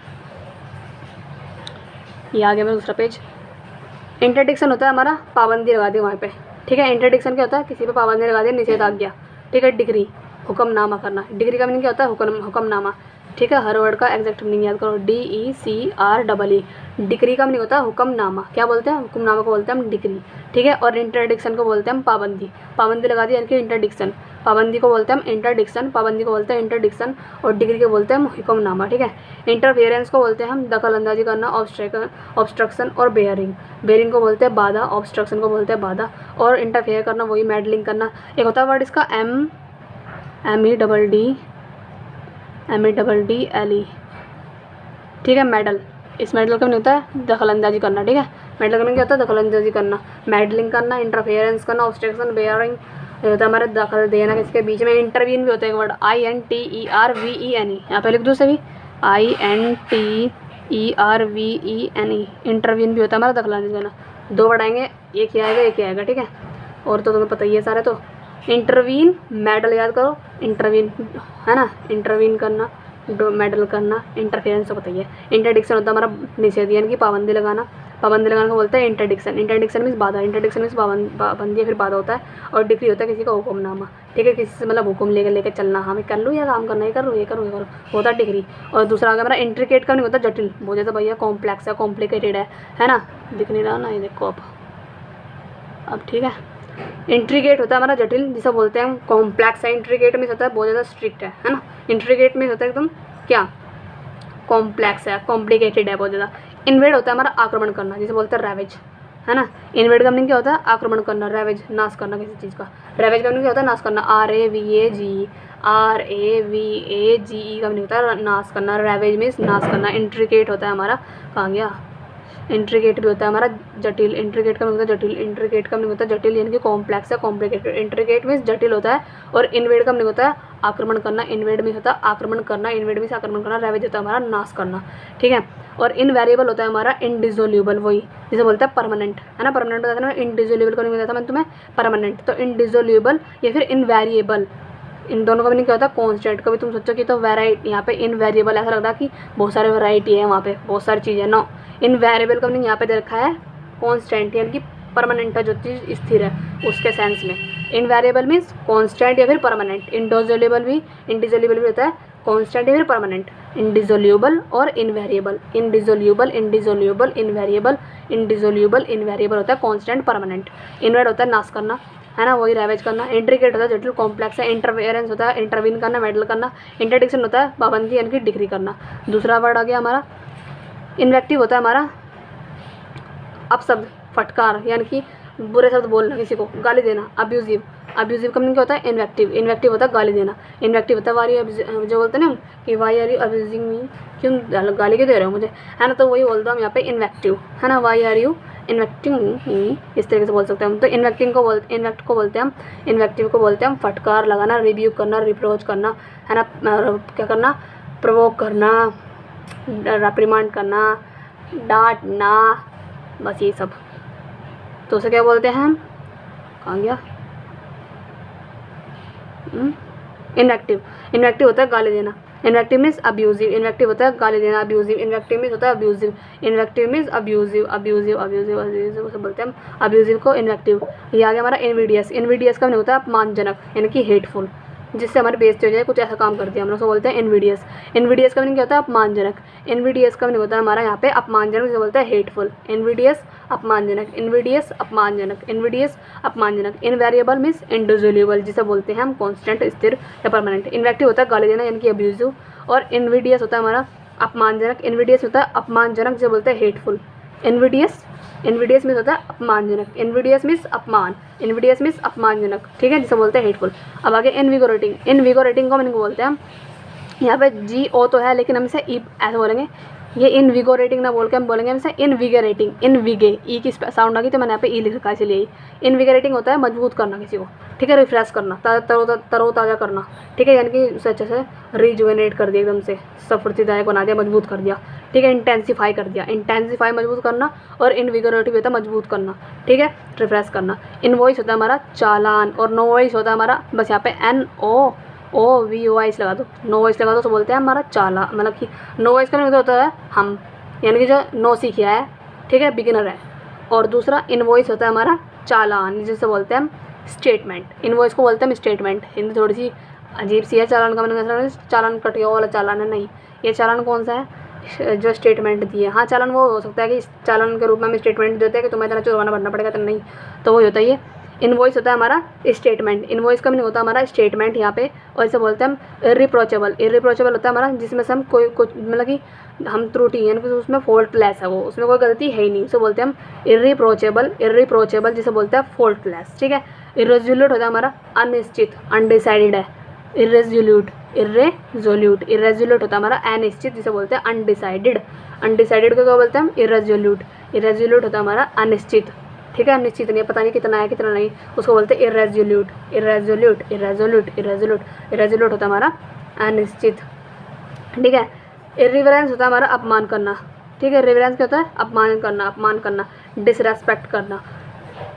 ये आ गया मेरा दूसरा पेज। इंटरडिक्शन होता है हमारा पाबंदी लगा दी वहाँ पे, ठीक है। इंटरडिक्शन क्या होता है, किसी पे पाबंदी लगा दी, निषेधाज्ञा, ठीक है। डिग्री, हुक्मनामा करना। डिग्री का मीनिंग क्या होता है, हुक्मनामा, ठीक है। हर वर्ड का एग्जैक्ट मीनिंग याद करो, DECREE। डिग्री का मीनिंग होता है हुक्मनामा, क्या बोलते हैं, हुक्मनामा को बोलते हैं हम डिग्री, ठीक है। और इंटरडिक्शन को बोलते हैं हम पाबंदी, पाबंदी लगा दी यानी कि इंटरडिक्शन। पाबंदी को बोलते हैं हम इंटरडिक्शन, पाबंदी को बोलते हैं इंटरडिक्शन। और डिग्री को बोलते हैं हम हुक्मनामा, ठीक है। इंटरफेरेंस को बोलते हैं हम दखल अंदाजी करना, ऑब्स्ट्रक्शन और बेयरिंग। बेयरिंग को बोलते हैं बाधा, ऑब्स्ट्रक्शन को बोलते हैं बाधा। और इंटरफेयर करना वही मेडलिंग करना। एक होता है वर्ड इसका MEDDLE, ठीक है। मेडल, इस मेडल का मीनिंग होता है दखल अंदाजी करना, ठीक है। मेडल का मीनिंग क्या होता है, दखल अंदाजी करना, मेडलिंग करना, इंटरफेरेंस करना, ऑब्स्ट्रक्शन, बेयरिंग होता है हमारा दखल देना किसके बीच में। इंटरवीन भी होता है एक वर्ड, INTERVENE, यहाँ पे लिख दूँ सभी, INTERVENE। इंटरवीन भी होता है हमारा दखल अंदाजी करना। दो वर्ड आएंगे, एक ही आएगा एक ही आएगा, ठीक है। और तो तुम्हें पता ही है सारे। तो इंटरवीन, मेडल याद करो, इंटरवीन है ना, इंटरवीन करना, मेडल करना। इंटरफेरेंस तो पता ही है। इंटरडिक्शन होता है हमारा निषेध यानी कि पाबंदी लगाना, पाबंदी लगाने को बोलते हैं इंटरडिक्शन। इंटरडिक्शन मीन्स बाधा, इंटरडिक्शन मीन्स पाबंदी या फिर बाधा होता है। और डिग्री होता है किसी का हुक्मनामा, ठीक है। किसी से मतलब हुक्म लेकर चलना, हाँ मैं कर लूँ या काम करना, ये कर लूँ ये करूँ ये करूँ, होता है डिग्री। और दूसरा आगे हमारा इंट्रिकेट का नहीं होता जटिल, बहुत ज़्यादा भैया कॉम्प्लेक्स है, कॉम्प्लिकेटेड है ना, दिख नहीं रहा ना, ये देखो अब ठीक है। इंट्रिकेट होता है हमारा जटिल, जिसे बोलते हैं हम कॉम्प्लेक्स है। इंट्रिकेट में होता है बहुत ज़्यादा स्ट्रिक्ट है ना। इंट्रिकेट में होता है एकदम क्या, कॉम्प्लेक्स है, कॉम्प्लिकेटेड है बहुत ज़्यादा। इन्वेड होता है हमारा आक्रमण करना, जिसे बोलते हैं रैवेज, है ना। इन्वेड का मीनिंग क्या होता है, आक्रमण करना, रैवेज नाश करना किसी चीज़ का। रैवेज का मीनिंग क्या होता है, नाश करना, RAVAGE का मीनिंग होता है नाश करना। रैवेज मीन्स नाश करना। इंट्रिकेट होता है हमारा, कहाँ गया, इंट्रिकेट भी होता है हमारा जटिल। इंट्रिकेट का मीनिंग होता है जटिल, इंट्रिकेट का मीनिंग होता है जटिल यानी कि कॉम्प्लेक्स है, कॉम्प्लिकेटेड। इंट्रिकेट मीन्स जटिल होता है। और इन्वेड का मीनिंग होता है आक्रमण करना, इन्वेड मीन्स होता है आक्रमण करना, इन्वेड मीन्स आक्रमण करना। रैवेज होता है हमारा नाश करना, ठीक है। और इनवेरिएबल होता है हमारा इंडिसोल्यूबल, वही जिसे बोलते हैं परमानेंट, है ना। परमानेंट बताया था ना, इंडिसोल्यूबल का नहीं बताया था मैंने तुम्हें, परमानेंट। तो इंडिसोल्यूबल या फिर इनवेरिएबल, इन दोनों का मीनिंग क्या होता है, कॉन्स्टेंट। कभी तुम सोचो कि तो वेराइटी, यहाँ पे इनवेरिएबल ऐसा लग रहा है कि बहुत सारे वैरायटी है, वहाँ पे बहुत सारी चीज़ें। नो, इनवेरिएबल का मीनिंग यहाँ पे दे रखा है कॉन्स्टेंट यानी कि परमानेंट है, जो चीज़ स्थिर है उसके सेंस में। इनवेरिएबल मीन्स कॉन्स्टेंट या फिर परमानेंट। इंडिसोल्यूबल भी होता है कॉन्स्टेंट या फिर परमानेंट। इंडिसोल्यूबल और इनवेरिएबल, इंडिसोल्यूबल इनवेरिएबल, इंडिसोल्यूबल इनवेरिएबल होता है कॉन्स्टेंट, परमानेंट। इनवेड होता है नाश करना, है ना, वही रैवेज करना। इंट्रिकेट होता है जटिल, कॉम्प्लेक्स है। इंटरफेरेंस होता है इंटरवीन करना, मेडल करना। इंटरडिक्शन होता है पाबंदी यानी कि डिग्री करना। दूसरा वर्ड आ गया हमारा इन्वेक्टिव, होता है हमारा अपशब्द, फटकार यानी कि बुरे शब्द बोलना, किसी को गाली देना। अब्यूजिव, अब्यूजिव का मीनिंग क्या होता है, इन्वेक्टिव। इन्वेक्टिव होता है गाली देना। इन्वेक्टिव होता है वाई, जो बोलते हैं ना हम कि why are you abusing me, क्यों गाली क्यों दे रहे हो मुझे, है ना। तो वही बोलता हूँ यहाँ पे इन्वेक्टिव, है ना। वाई आर यू इन्वेक्टिंग मी, इस तरीके से बोल सकते हैं हम। तो इन्वेक्ट को बोलते हैं हम, इन्वेक्टिव को बोलते हैं हम फटकार लगाना, रिव्यू करना, रिप्रोच करना, है ना। क्या करना, प्रोवोक करना, रिप्रिमांड करना, डांटना, बस ये सब। तो उसे क्या बोलते हैं हम, कहाँ गया, इन्वेक्टिव। इन्वेक्टिव होता है गाली देना। इन्वेक्टिव मीन्स अब्यूजिव, इन्वेक्टिव होता है गाली देना। अब्यूजिव, इन्वेक्टिव मीन्स होता है abusive, invective means abusive, abusive abusive abusive उसे बोलते हैं हम अब्यूजिव को इन्वेक्टिव। ये आ गया हमारा इनविडियस। इनविडियस का नहीं होता है अपमानजनक यानी कि हेटफुल, जिससे हमारी बेइज्जती हो जाए, कुछ ऐसा काम कर दिया हमने, उसको बोलते हैं इनविडियस। इनविडियस का मीनिंग क्या होता है? अपमानजनक। इनविडियस का मीनिंग होता है हमारा यहाँ पे अपमानजनक, जिसे बोलते हैं हेटफुल। इनविडियस अपमानजनक, इनविडियस अपमानजनक, इनविडियस अपमानजनक। इनवेरिएबल मीन्स इंडिसोल्यूबल, जिसे बोलते हैं हम कांस्टेंट, स्थिर या परमानेंट। इन्वेक्टिव होता है गाली देना यानी कि अब्यूजिव, और इनविडियस होता है हमारा अपमानजनक। इनविडियस होता है अपमानजनक, जिसे बोलते हैं हेटफुल। इनविडियस, इनविडियस मीन्स होता है अपमानजनक, इनविडियस मीन्स अपमान, इनविडियस मीन्स अपमानजनक, ठीक है, जिसे बोलते हैं हेटफुल। अब आगे इनविगोरेटिंग। इनविगोरेटिंग को मीनिंग बोलते हैं हम, यहाँ पे जी ओ तो है लेकिन हम इसे ई ऐसे बोलेंगे, ये इनविगोरेटिंग ना बोल के हम बोलेंगे हम इसे इनविगरेटिंग। इनविगे, ई की साउंड आ गई तो मैंने यहाँ पे ई लिख रखा है इसलिए। इनविगरेटिंग होता है मजबूत करना किसी को, ठीक है, रिफ्रेश करना, तरोताज़ा करना, ठीक है, यानी कि उसे अच्छे से रिजुवेनेट कर दिया, एकदम से स्फूर्तिदायक बना दिया, मजबूत कर दिया, ठीक है, इंटेंसीफाई कर दिया। इंटेंसीफाई मजबूत करना, और इनविगोरेटिव होता है मजबूत करना, ठीक है, रिफ्रेश करना। इनवॉइस होता है हमारा चालान, और नो वॉइस होता है हमारा, बस यहाँ पे NOVOIS लगा दो, नो वॉइस लगा दो तो बोलते हैं हमारा चाला, मतलब कि नो वॉइस का मतलब होता है हम, यानी कि जो नो सीखा है, ठीक है, बिगिनर है। और दूसरा इनवॉइस होता है हमारा चालान, जिसे बोलते हैं हम स्टेटमेंट। इनवॉइस को बोलते हैं हम स्टेटमेंट। हिंदी थोड़ी सी अजीब सी है। चालान का मतलब चालान कटिया वाला चालान है, नहीं, ये चालान कौन सा है? जो स्टेटमेंट दिए। हाँ, चालान वो हो सकता है कि चालान के रूप में हम स्टेटमेंट देते हैं कि तुम्हें इतना जुर्माना भरना पड़ेगा, तो नहीं, तो वही होता है ये। इनवॉइस होता है हमारा स्टेटमेंट। इनवॉइस का मीनिंग होता है हमारा स्टेटमेंट यहाँ पे, और इसे बोलते हैं हम इरिप्रोचेबल। इरिप्रोचेबल होता है हमारा जिसमें से हम कोई कुछ मतलब कि हम त्रुटि यानी कि उसमें फॉल्टलेस है, वो उसमें कोई गलती है ही नहीं, उसे बोलते हैं हम इरिप्रोचेबल। इरिप्रोचेबल जिसे बोलते हैं फॉल्टलेस, ठीक है। इरेजोल्यूट होता है हमारा अनिश्चित, अनडिसाइडेड है, इरेजोल्यूट। इरेजोल्यूट, इरेजोल्यूट होता है हमारा अनिश्चित, जिसे बोलते हैं अनडिसाइडेड। अनडिसाइडेड को क्या बोलते हैं हम? इरेजोल्यूट। इरेजोल्यूट होता है हमारा अनिश्चित, ठीक है, निश्चित नहीं, पता नहीं कितना है कितना नहीं, उसको बोलते हैं इरेजोल्यूट। इरेजोल्यूट, इरेजोल्यूट, इरेजोल्यूट, इरेजोल्यूट होता है हमारा अनिश्चित, ठीक है। इरिवरेंस होता है हमारा अपमान करना, ठीक है। रिवरेंस क्या होता है? अपमान करना, अपमान करना, डिसरेस्पेक्ट करना।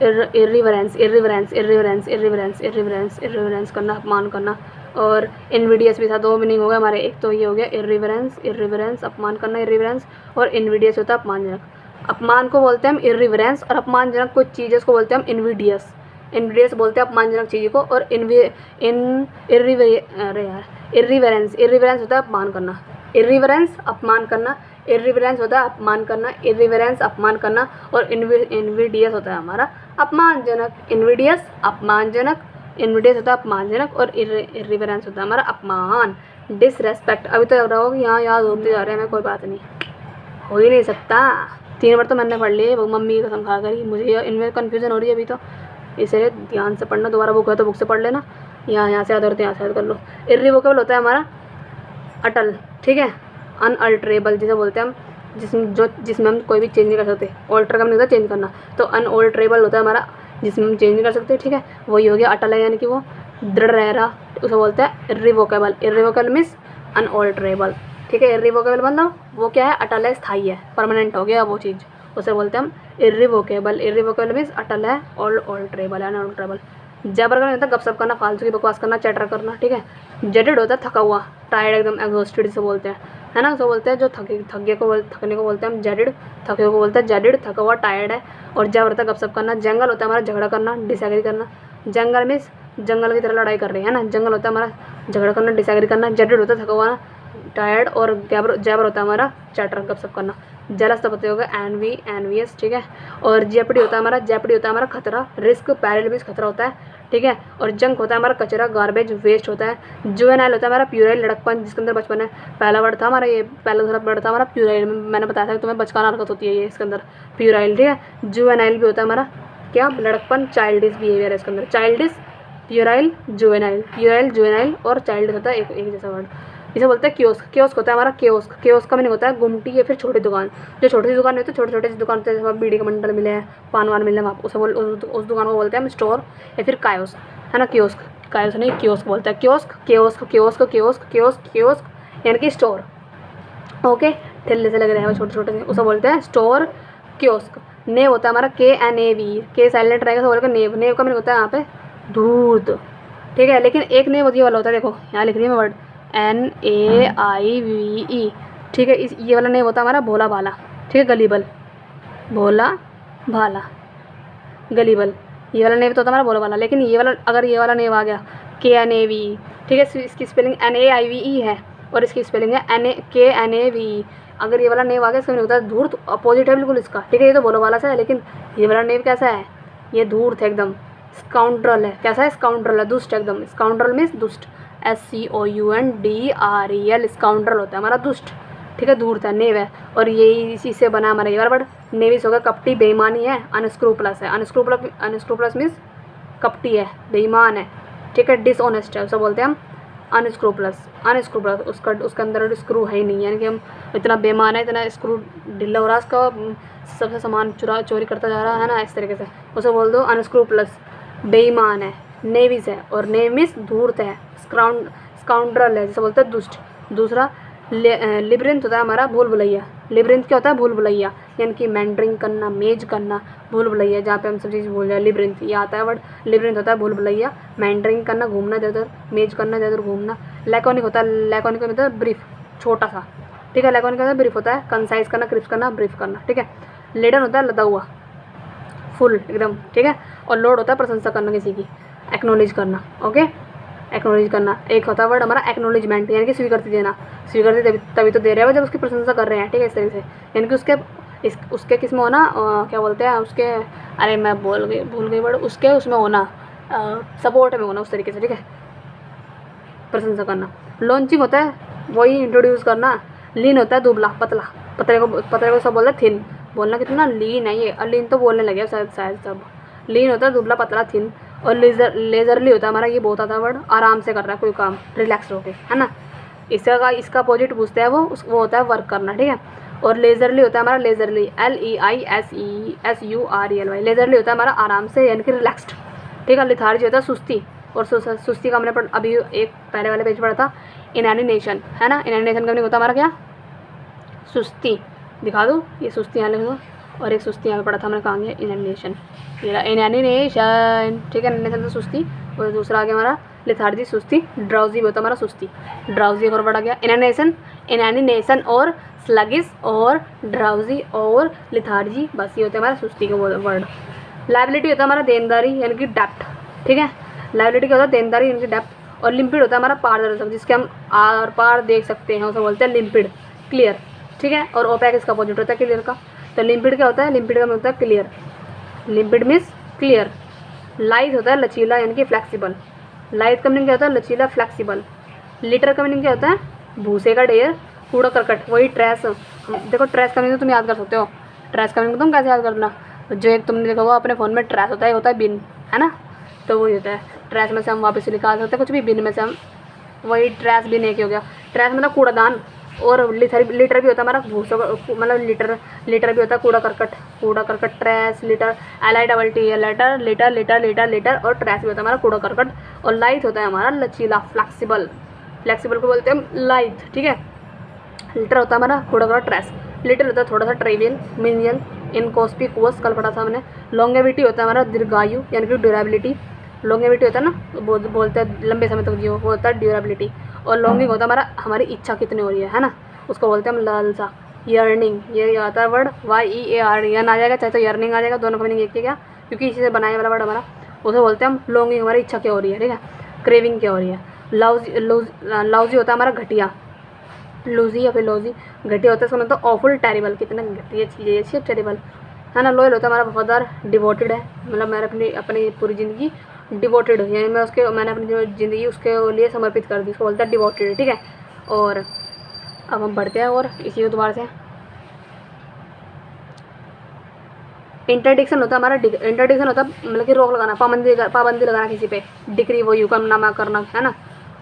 इरिवरेंस, इरिवरेंस, इरिवरेंस, इरिवरेंस, इरिवरेंस, इरिवरेंस करना, अपमान करना। और इनविडियस भी था, दो मीनिंग हो गया हमारे, एक तो ये हो गया इरिवरेंस, इरिवरेंस अपमान करना, इरिवरेंस, और इनविडियस होता है अपमानजनक। अपमान को बोलते हैं हम इरिवरेंस, और अपमानजनक कुछ चीज़ को बोलते हैं हम इनविडियस। इनविडियस बोलते हैं अपमानजनक चीज़ को, और इरिवरेंस, इरिवरेंस होता है अपमान करना। इरिवरेंस अपमान करना, इरिवरेंस होता है अपमान करना, इरिवरेंस अपमान करना, और इनविडियस होता है हमारा अपमानजनक। इनविडियस अपमानजनक, इनविडियस होता है अपमानजनक, और इरिवरेंस होता है हमारा अपमान, डिसरेस्पेक्ट। अभी तो लग रहा होगा कि यहाँ याद होते जा रहे हैं, मैं कोई बात नहीं, हो ही नहीं सकता, 3 बार तो मैंने पढ़ लिए, वो मम्मी की कसम खा कर। मुझे इनमें कन्फ्यूज़न हो रही है अभी तो, इसलिए ध्यान से पढ़ना। दोबारा बुक है तो बुक से पढ़ लेना, यहाँ से याद होते यहाँ से याद कर लो। इर्रिवोकेबल होता है हमारा अटल, ठीक है। अनअल्टरेबल जिसे बोलते हैं हम, जिसमें हम कोई भी चेंज नहीं कर सकते। ऑल्टर का मतलब होता है चेंज करना, तो अनऑल्टरेबल होता है हमारा जिसमें हम चेंज नहीं कर सकते, ठीक है, वही हो गया अटल है, यानी कि वो दृढ़ रह रहा, उसे बोलते हैं इर्रिवोकेबल। इर्रिवोकेबल मीन्स अनऑल्टरेबल, ठीक है। इर्रिवोकेबल मतलब वो क्या है? अटल है, स्थायी है, परमानेंट हो गया वो चीज़, उसे बोलते हैं हम इर्रिवोकेबल। इर्रिवोकेबल मीन्स अटल है और ऑल्टरेबल है, अनऑल्टरेबल। जबर का होता है गपशप करना, फालतू की बकवास करना, चैटर करना, ठीक है। जेडेड होता है थका हुआ, टायर्ड, एकदम एग्जॉस्टेड से बोलते हैं, है ना, उसको बोलते हैं जो थकने को बोलते हैं हम जेडेड, थके को बोलते हैं जेडेड, थका हुआ, टायर्ड है। और जबर होता है गपशप करना। जंगल होता है हमारा झगड़ा करना, डिसएग्री करना। जंगल मीन्स जंगल की तरह लड़ाई कर रहे हैं ना, जंगल होता है हमारा झगड़ा करना, डिसएग्री करना। जेडेड होता है थका हुआ, टायर्ड, और जैबर होता है हमारा चैटर, गपशप करना। जेलस तो पता होगा, एनवी, एनवियस, ठीक है। और जेपडी होता है हमारा, जेपडी होता है हमारा खतरा, रिस्क, पैरल मीन्स खतरा होता है, ठीक है। और जंक होता है हमारा कचरा, गार्बेज, वेस्ट होता है। जुवेनाइल होता है हमारा प्यूराइल, लड़कपन, जिसके अंदर बचपन है। पहला वर्ड था हमारा ये, पहला दूसरा वर्ड था हमारा प्यूराइल, मैंने बताया था कि तुम्हें बचकाना हरकत होती है ये इसके अंदर, प्यूराइल, ठीक है। जुवेनाइल भी होता है हमारा क्या? लड़कपन। चाइल्डिश बिहेवियर है इसके अंदर, childish, puerile, juvenile, puerile, juvenile और चाइल्डिश होता है एक जैसा वर्ड। इसे बोलते हैं कियोस्क। कियोस्क होता है हमारा कियोस्क। कियोस्क का मीनिंग होता है गुमटी या फिर छोटी दुकान। जो छोटी सी दुकान होती है, छोटे छोटे दुकान होते हैं, जैसे बीड़ी के मंडल मिले हैं, पान वान मिले हैं, वहाँ उस दुकान को बोलते हैं हम स्टोर या फिर कायोस्क, है ना। कियोस्क, कायोस्क नहीं, कियोस्क बोलते हैं। Kiosk, kiosk, kiosk, kiosk, kiosk, kiosk यानी कि स्टोर, ओके। ठेले से लग रहे हैं छोटे छोटे से, उसे बोलते हैं स्टोर, कियोस्क। नेव होता है हमारा KNAV, के साइलेंट रहेगा तो बोलेगा नेव। नेव का मीनिंग होता है यहाँ पे धूर्त, ठीक है। लेकिन एक नेव ये वाला होता है, देखो यहाँ लिख रही है मैं वर्ड NAIVE, ठीक है। ये वाला नेव होता है हमारा भोला भाला, ठीक है। गलीबल, भोला भाला, गलीबल, ये वाला नेव तो होता है हमारा भोला भाला। लेकिन ये वाला, अगर ये वाला नेव आ गया KNAV, ठीक है। इसकी स्पेलिंग NAIVE है और इसकी स्पेलिंग है KNAVE। अगर ये वाला नेव आ गया इसका होता है धूर्त, अपोजिट है बिल्कुल इसका, ठीक है। ये तो बोलो वाला सा है, लेकिन ये वाला नेव कैसा है, ये धूर्त है एकदम, स्काउंड्रल है। कैसा है, स्काउंड्रल है, दुष्ट एकदम। स्काउंड्रल मीन्स दुष्ट, SCOUNDREL, स्काउंड्रल होता है हमारा दुष्ट, ठीक है। धूर्त है, नेव है। और यही इसी से बना हमारा ये वाला वर्ड नेविस होगा, कपटी, बेईमानी है, अनस्क्रूपलस है। अनस्क्रूपलस मीन्स कपटी है, बेईमान है, ठीक है। डिसऑनेस्ट है, उसे बोलते हैं हम अनस्क्रूपलस। उसके अंदर स्क्रू है ही नहीं, यानी कि हम इतना बेईमान है, इतना स्क्रू ढीला हो रहा है उसका, सबसे सामान चोरी करता जा रहा है ना, इस तरीके से उसे बोल दो अनस्क्रूपलस, बेईमान है। नेविस है और नेविस धूर्त है, स्काउंड्रल है, जिसे बोलते हैं दुष्ट। दूसरा लिब्रिंथ होता है हमारा भूल भुलैया। लिब्रिंथ क्या होता है, भूल भुलैया, यानी कि मैंडरिंग करना, मेज करना, भूल भुलैया, जहाँ पे हम सब चीज़ भूल जाए, लिब्रिंथ ये आता है वर्ड। लिब्रिंथ होता है भूल भुलैया, मैंडरिंग करना, घूमना इधर उधर, मेज करना इधर उधर घूमना। लैकोनिक होता है, लैकोनिक होता है ब्रीफ, छोटा सा, ठीक है। लैकोनिक होता है ब्रीफ होता है, कंसाइज करना, क्रिप्स करना, ब्रीफ करना, ठीक है। लेडन होता है लदा हुआ, फुल एकदम, ठीक है। और लोड होता है प्रशंसा करना किसी की, एक्नोलेज करना, ओके, एक्नोलेज करना। एक होता है वर्ड हमारा एक्नोलेजमेंट, यानी कि स्वीकृति देना। स्वीकृति तभी तो दे रहे हैं जब उसकी प्रशंसा कर रहे हैं, ठीक है, इस तरीके से। यानी कि उसके किस में होना, क्या बोलते हैं उसके, अरे मैं भूल गई वर्ड, उसमें होना, सपोर्ट में होना, उस तरीके से, ठीक है, प्रशंसा करना। लॉन्चिंग होता है वही इंट्रोड्यूस करना। लीन होता है दुबला पतला, पतले को सब बोलते हैं थिन, बोलना कितना लीन है ये, और लीन तो बोलने लगे शायद सब। लीन होता है दुबला पतला, थिन। और लेजरली होता है हमारा, ये बहुत आता है वर्ड, आराम से कर रहा है कोई काम, रिलैक्स होके, है ना। इसका अपोजिट पूछते हैं वो होता है वर्क करना, ठीक है। और लेजरली होता है हमारा, लेजरली LEISESURELY, लेजरली होता है हमारा आराम से, यानी कि रिलैक्स्ड, ठीक है। लिथार्जी होता है सुस्ती, और सुस्ती का हमने अभी एक पहले वाले पेज पढ़ा था, इनएनिनेशन, है ना। इनएनिनेशन का होता है हमारा क्या, सुस्ती। दिखा दूँ, ये सुस्ती यहाँ लिख दो, और एक सुस्ती यहाँ पे पढ़ा था हमने, कहाँ गया, इनएनिनेशन, ये इनएनिनेशन, ठीक है। इनएनिनेशन तो सुस्ती, और दूसरा आ गया हमारा लिथार्जी, सुस्ती। ड्राउजी भी होता है हमारा सुस्ती, ड्राउजी एक और वर्ड आ गया, इनएनिनेशन और स्लगिश और ड्राउजी और लिथार्जी, बस ये होता है हमारा सुस्ती का वर्ड। लाइबिलिटी होता है हमारा देनदारी, यानी कि डेप्ट, ठीक है। लाइबिलिटी क्या होता है, देनदारी यानी कि डेप्ट। और लिम्पिड होता है हमारा पारदर्शक, जिसके हम आर पार देख सकते हैं, उसे बोलते हैं लिम्पिड, क्लियर, ठीक है। और ओपैक इसका अपोजिट होता है क्लियर का। तो लिम्पिड क्या होता है, लिम्पिड का मतलब क्लियर, लिम्पिड मीन्स क्लियर। लाइट होता है लचीला, यानी कि फ्लेक्सिबल। लाइट का मीनिंग क्या होता है, लचीला, फ्लेक्सिबल। लिटर का मीनिंग क्या होता है, भूसे का ढेर, कूड़ा करकट, वही ट्रैश। देखो ट्रैश का मीनिंग तुम याद कर सकते हो, ट्रैश का मीनिंग तुम कैसे याद करना, जो एक तुमने देखा होगा अपने फ़ोन में ट्रैश होता है बिन, है ना। तो वही होता है, ट्रैश में से हम वापस निकाल सकते हैं कुछ भी, बिन में से हम, वही ट्रैश बिन एक ही हो गया। ट्रैश मतलब कूड़ादान। और लिटर भी होता है हमारा भूसों का, मतलब लीटर भी होता है कूड़ा करकट, ट्रैश, लिटर, LITT, लीटर और ट्रैश भी होता है हमारा कूड़ा करकट। और लाइट होता है हमारा लचीला, फ्लेक्सिबल को बोलते हैं लाइट, ठीक है। लिटर होता है हमारा कूड़ा करकट, ट्रैश। लिटर होता है थोड़ा सा, ट्रिवियल, मिनियल, इनकॉस्पिकुअस, कल पढ़ा था हमने। लॉन्गेविटी होता है हमारा दीर्घायु, यानी कि ड्यूरेबिलिटी। लॉन्गेविटी होता है ना, बोलते हैं लंबे समय तक जियो, वो होता है ड्यूरेबिलिटी। और लॉन्गिंग होता है हमारी इच्छा कितनी हो रही है ना, उसको बोलते हैं हम लालसा। यर्निंग, ये आता है वर्ड YEAR, यर्न आ जाएगा, चाहे तो यर्निंग आ जाएगा, दोनों का मीनिंग एक ही क्या, क्योंकि इसी से बनाने वाला वर्ड हमारा, उसे बोलते हैं हम लॉन्गिंग, हमारी इच्छा क्या हो रही है, ठीक है। क्रेविंग क्या हो रही है। लाउजी होता है हमारा घटिया, लूजी या फिर लॉजी, घटिया होता है, इसका मतलब ऑफुल, टेरिबल, कितना घटिया चीज़ है ये, टेरिबल, है ना। लॉयल होता है हमारा वफादार, डिवोटेड है, मतलब मैंने अपनी पूरी ज़िंदगी डिवोटेड, यानी मैंने अपनी ज़िंदगी उसके लिए समर्पित कर दी, उसको बोलता है डिवोटेड, ठीक है। और अब हम बढ़ते हैं और इसी को दोबारा से, इंटरडिक्शन होता है हमारा, इंटरडिक्शन होता है मतलब कि रोक लगाना, पाबंदी लगाना किसी पे, डिक्री वो हुक्मनामा करना, है ना।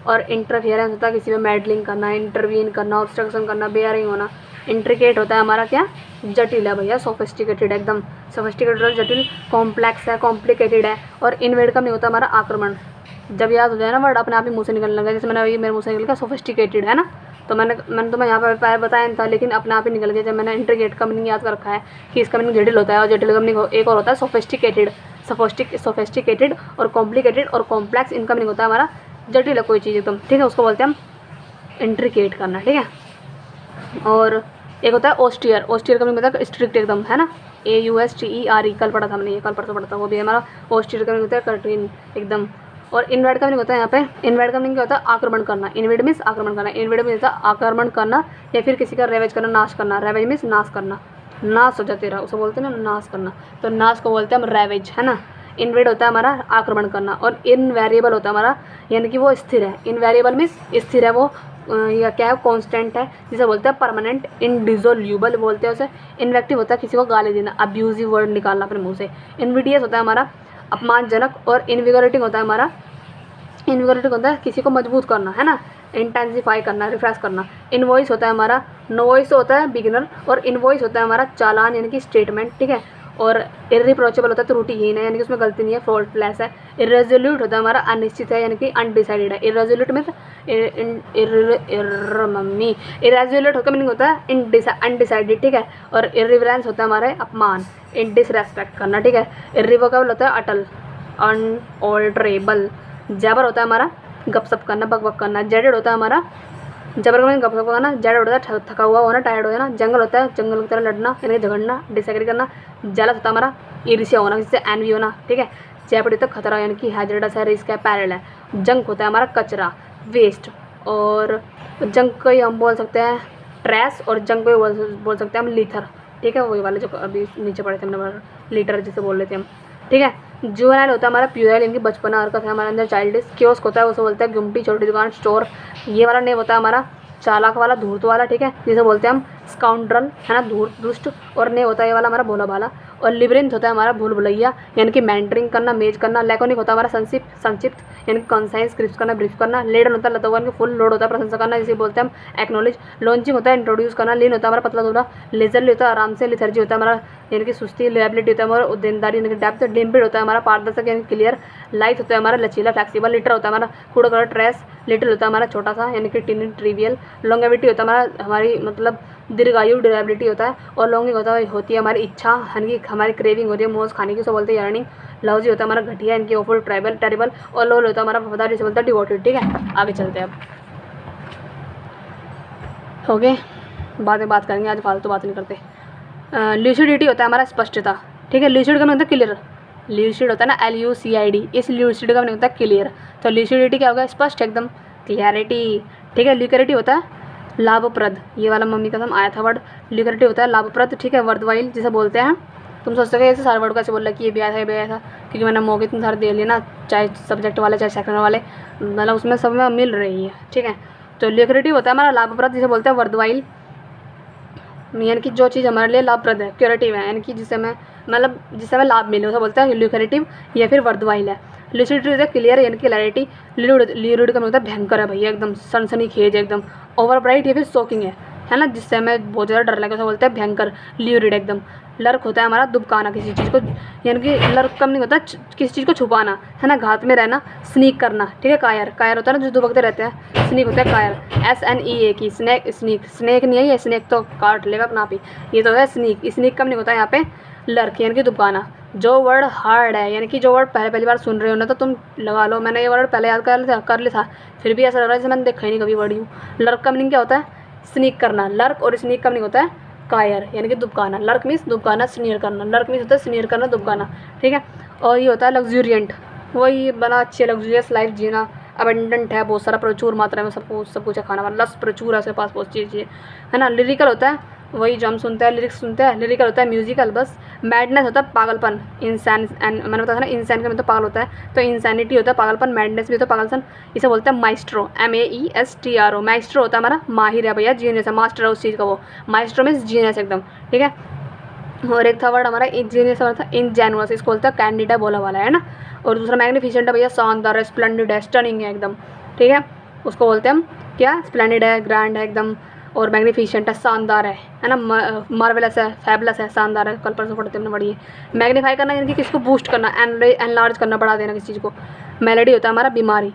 और इंटरफियरेंस होता है किसी में मेडलिंग करना, इंटरवीन करना, ऑब्स्ट्रक्शन करना, बेयरिंग होना। इंट्रिकेट होता है हमारा क्या, जटिल है भैया, सोफिस्टिकेटेड, एकदम सोफिस्टिकेटेड और जटिल, कॉम्प्लेक्स है, कॉम्प्लिकेटेड है। और इन्वेड का नहीं होता हमारा आक्रमण, जब याद हो जाए ना वर्ड अपने आप ही मुँह से निकलने लगा, जैसे मैंने अभी मेरे मुँह से निकल गया सोफिस्टिकेटेड, है ना। तो मैंने तुम्हें यहाँ पर बताया नहीं था, लेकिन अपने आप ही निकल गया जब मैंने इंट्रिकेट का मीनिंग याद कर रखा है कि इसका मीनिंग जटिल होता है, और जटिल का मीनिंग एक और होता है सोफिस्टिकेटेड। सोफिस्टिकेटेड और कॉम्प्लिकेटेड और कॉम्प्लेक्स, इनका मीनिंग होता है हमारा जटिल है कोई चीज़ एकदम, ठीक है, उसको बोलते हैं हम इंट्रिकेट करना, ठीक है। और एक होता है ऑस्टियर, ऑस्टियर का मीनिंग होता है स्ट्रिक्ट एकदम, है ना, AUSTERE, कल पढ़ा था हमने, ये कल परसों पढ़ा था, वो भी हमारा ऑस्टियर का मीनिंग होता है कठिन एकदम। और इन्वेड का मीनिंग होता है यहाँ पे, इन्वेड का मीनिंग क्या होता है, आक्रमण करना। इन्वेड मीन्स आक्रमण करना, इन्वेड मीन्स आक्रमण करना या फिर किसी का रेवेज करना, नाश करना। रेवेज मीन्स नाश करना, नाश हो जाते रहा, उसे बोलते हैं ना नाश करना, तो नाश को बोलते हैं हम रेवेज, है ना। इन्वेड होता है हमारा आक्रमण करना, और इनवेरिएबल होता है हमारा यानी कि वो स्थिर है। इनवेरिएबल मीन्स स्थिर है वो, या क्या है, कांस्टेंट है, जिसे बोलते हैं परमानेंट। इनडिसोल्यूबल बोलते हैं उसे। इन्वेक्टिव होता है किसी को गाली देना, अब्यूजिव वर्ड निकालना अपने मुंह से। इनविडियस होता है हमारा अपमानजनक, और इनविगोरेटिंग होता है हमारा, इनविगोरेटिंग होता है किसी को मजबूत करना, है ना, इंटेंसिफाई करना, रिफ्रेश करना। इनवॉइस होता है हमारा, नोवॉइस होता है बिगिनर, और इनवॉइस होता है हमारा चालान यानी कि स्टेटमेंट, ठीक है। और इररिप्रोचेबल होता है त्रुटिहीन है यानी कि उसमें गलती नहीं है, फॉल्टलेस है। इरेजोल्यूट होता है हमारा अनिश्चित है यानी कि अनडिसाइडेड है। इरेजोल्यूट मीन्स इरेजोल्यूट होकर मीनिंग होता है अनडिसाइडेड, ठीक है। और इरिवरेंस होता है हमारे अपमान, इन डिसरेस्पेक्ट करना, ठीक है। इरिवोकेबल होता है अटल, अनऑल्टरेबल। जबर होता है हमारा गपशप करना, बकबक करना। जेडेड होता है हमारा जबर में गपशप करना। जेडेड होता है थका हुआ होना, टायर्ड हो जाना। जंगल होता है जंगल की तरह लड़ना यानी कि झगड़ना, डिसएग्री करना। जेलस होता है हमारा ईर्ष्या होना, जिससे एनवी होना, ठीक है। जेपडी होता है खतरा यानी कि हैजर्डस है, रिस्क है, पैरल है। जंक होता है हमारा कचरा, वेस्ट। और जंक को ही हम बोल सकते हैं ट्रैश, और जंक को ही बोल सकते हैं हम लीथर, ठीक है। वही वाले जो अभी नीचे पड़े थे हमने, लीटर जिसे बोल रहे थे हम, ठीक है। जुवेनाइल होता है हमारा प्यूराइल यानी कि बचपना हरकत है हमारे अंदर, चाइल्डिश। कियोस्क होता है उसे बोलते हैं गुमटी, छोटी दुकान, स्टोर। ये वाला नेम होता है हमारा चालाक वाला, धूर्त वाला, ठीक है, जिसे बोलते हैं हम स्काउंड्रल, है ना, धूर्त, दुष्ट। और ने होता है ये वाला हमारा भोला भाला। और लिबरिंथ होता है हमारा भूल भुलैया यानी कि मेंटरिंग करना, मेज करना। लैकोनिक होता है हमारा संक्षिप्त यानी कि कंसाइज, क्रिप्स करना, ब्रीफ करना। लेडन होता है लता हुआ यानी कि फुल। लोड होता है प्रशंसा करना, जिसे बोलते हैं हम एक्नॉलेज। लॉन्चिंग होता है इंट्रोड्यूस करना। लीन होता है हमारा पतला दुबला। लेजरली होता है आराम से। लिथर्जी होता है हमारा यानी कि सुस्ती। लिएबिलिटी होता है हमारा उद्देनदारी यानी कि डेप्थ। लिम्पिड होता है हमारा पारदर्शक यानी क्लियर। लाइट होता है हमारा लचीला, फ्लेक्सिबल। लिटर होता है हमारा कूड़ा कूड़ा, ट्रेस। लिटिल होता है हमारा छोटा सा यानी कि टिनी, ट्रिवियल। लॉन्गेविटी होता है हमारा हमारी मतलब दीर्घायु, ड्यूरेबिलिटी होता है। और लॉन्गिंग होती है हमारी इच्छा यानी कि हमारी क्रेविंग होती है मोज खाने की, उसे बोलते हैं यर्निंग। लवजी होता है हमारा घटिया यानी कि ओफुल, ट्राइबल, टेरिबल। और लोल होता है हमारा वफादार, जिसे बोलते हैं डिवोटेड, ठीक है। आगे चलते हैं अब, हो गए, बाद में बात करेंगे, आज फालतू बात नहीं करते। ल्यूसिडिटी होता है हमारा स्पष्टता, ठीक है। ल्यूसिड का मतलब होता है क्लियर। ल्यूसिड होता है ना LUCID, इस ल्यूसिड का मतलब होता है क्लियर। तो ल्यूसिडिटी क्या होगा, स्पष्ट एकदम, क्लियरिटी, ठीक है। ल्यूकरिटी होता है लाभप्रद, ये वाला मम्मी का नाम आया था वर्ड। ल्यूकरिटी होता है लाभप्रद, ठीक है। वर्धवाइल जिसे बोलते हैं, तुम सोचते हो ऐसे सारे वर्ड कैसे बोल रहा कि ये भी आया था, ये भी आया था, क्योंकि मैंने मौके इतने सारे दे लिए ना, चाहे सब्जेक्ट वाले चाहे सेक्शन वाले, मतलब उसमें सब में मिल रही है, ठीक है। तो ल्यूकरिटी होता है हमारा लाभप्रद, जिसे बोलते हैं वर्धवाइल, यानी कि जो चीज़ हमारे लिए लाभप्रद है, क्यूरेटिव है, यानी कि जिससे हमें लाभ मिले, उसे बोलते हैं ल्यूकरेटिव या फिर वर्धवाइल है। लूसिडिटी होता है क्लियर यानी कि क्लैरिटी। ल्यूरिड का मतलब होता है भयंकर है भैया, एकदम सनसनीखेज, एकदम ओवर ब्राइट या फिर शॉकिंग है ना, जिससे हमें बहुत ज़्यादा डर लगे, उसे बोलते हैं भयंकर, ल्यूरिड एकदम। लर्क होता है हमारा दुबकाना किसी चीज़ को, यानी कि लर्क का नहीं होता किसी चीज़ को छुपाना, है ना, घात में रहना, स्नीक करना, ठीक है। कायर होता है ना जो दुबकते रहते हैं, स्नीक होता है कायर। SNEA की स्नैक, स्नेक नहीं है ये, स्नेक तो काट लेगा अपना आप ही, ये तो है स्नीक। स्नीक का नहीं होता है यहाँ पे लर्क यानी कि दुबकाना। जो वर्ड हार्ड है यानी कि जो वर्ड पहली बार सुन रहे हो ना, तो तुम लगा लो, मैंने ये वर्ड पहले याद कर लिया था, फिर भी ऐसा लग रहा है जैसे मैंने देखा ही नहीं कभी वर्ड यूँ। लर्क का मीनिंग क्या होता है, स्नीक करना। लर्क और स्नीक का मीनिंग होता है कायर यानी कि दुबकाना। लर्क मीन्स दुबकाना, स्नीयर करना। लर्क मीन्स होता है स्नीयर करना, दुबकाना, ठीक है। और ये होता है लग्जूरियंट, वही बना अच्छी लग्जूरियस लाइफ जीना। अबेंडेंट है, बहुत सारा प्रचुर मात्रा में सब कुछ है खाना वाला, लस प्रचुर है उसके पास बहुत चीज़ है ना। लिरिकल होता है वही जो हम सुनते हैं, लिरिक्स सुनते हैं। लिरिकल होता है म्यूजिकल, बस। मैडनेस होता है पागलपन, इंसान, मैंने बताया था ना इंसान का मतलब पागल होता है, तो इंसानिटी होता है पागलपन। मैडनेस भी होता है पागलपन, इसे बोलते हैं माइस्ट्रो, MAESTRO। माइस्ट्रो होता है हमारा माहिर है भैया, जीनियस है, मास्टर है उस चीज़ का वो। माइस्ट्रो मीन्स जीनियस एकदम, ठीक है। और एक था वर्ड हमारा इंजीनियस वाला था, इनजेनुअस, इसको बोलता है कैंडिड है, बोला वाला है ना। और दूसरा मैग्निफिसेंट है भैया, शानदार है, स्प्लेंडिड है, स्टनिंग है एकदम, ठीक है। उसको बोलते हैं हम क्या, स्प्लेंडिड है, ग्रैंड है एकदम। और मैग्निफिसेंट है, शानदार है ना। मार्वेलस है, फैबुलस है, शानदार है, कल परसों पढ़ते हमने पढ़ी है। मैग्नीफाई करना यानी कि किसको बूस्ट करना, एनलार्ज करना, बढ़ा देना किसी चीज़ को। मेलेडी होता है हमारा बीमारी,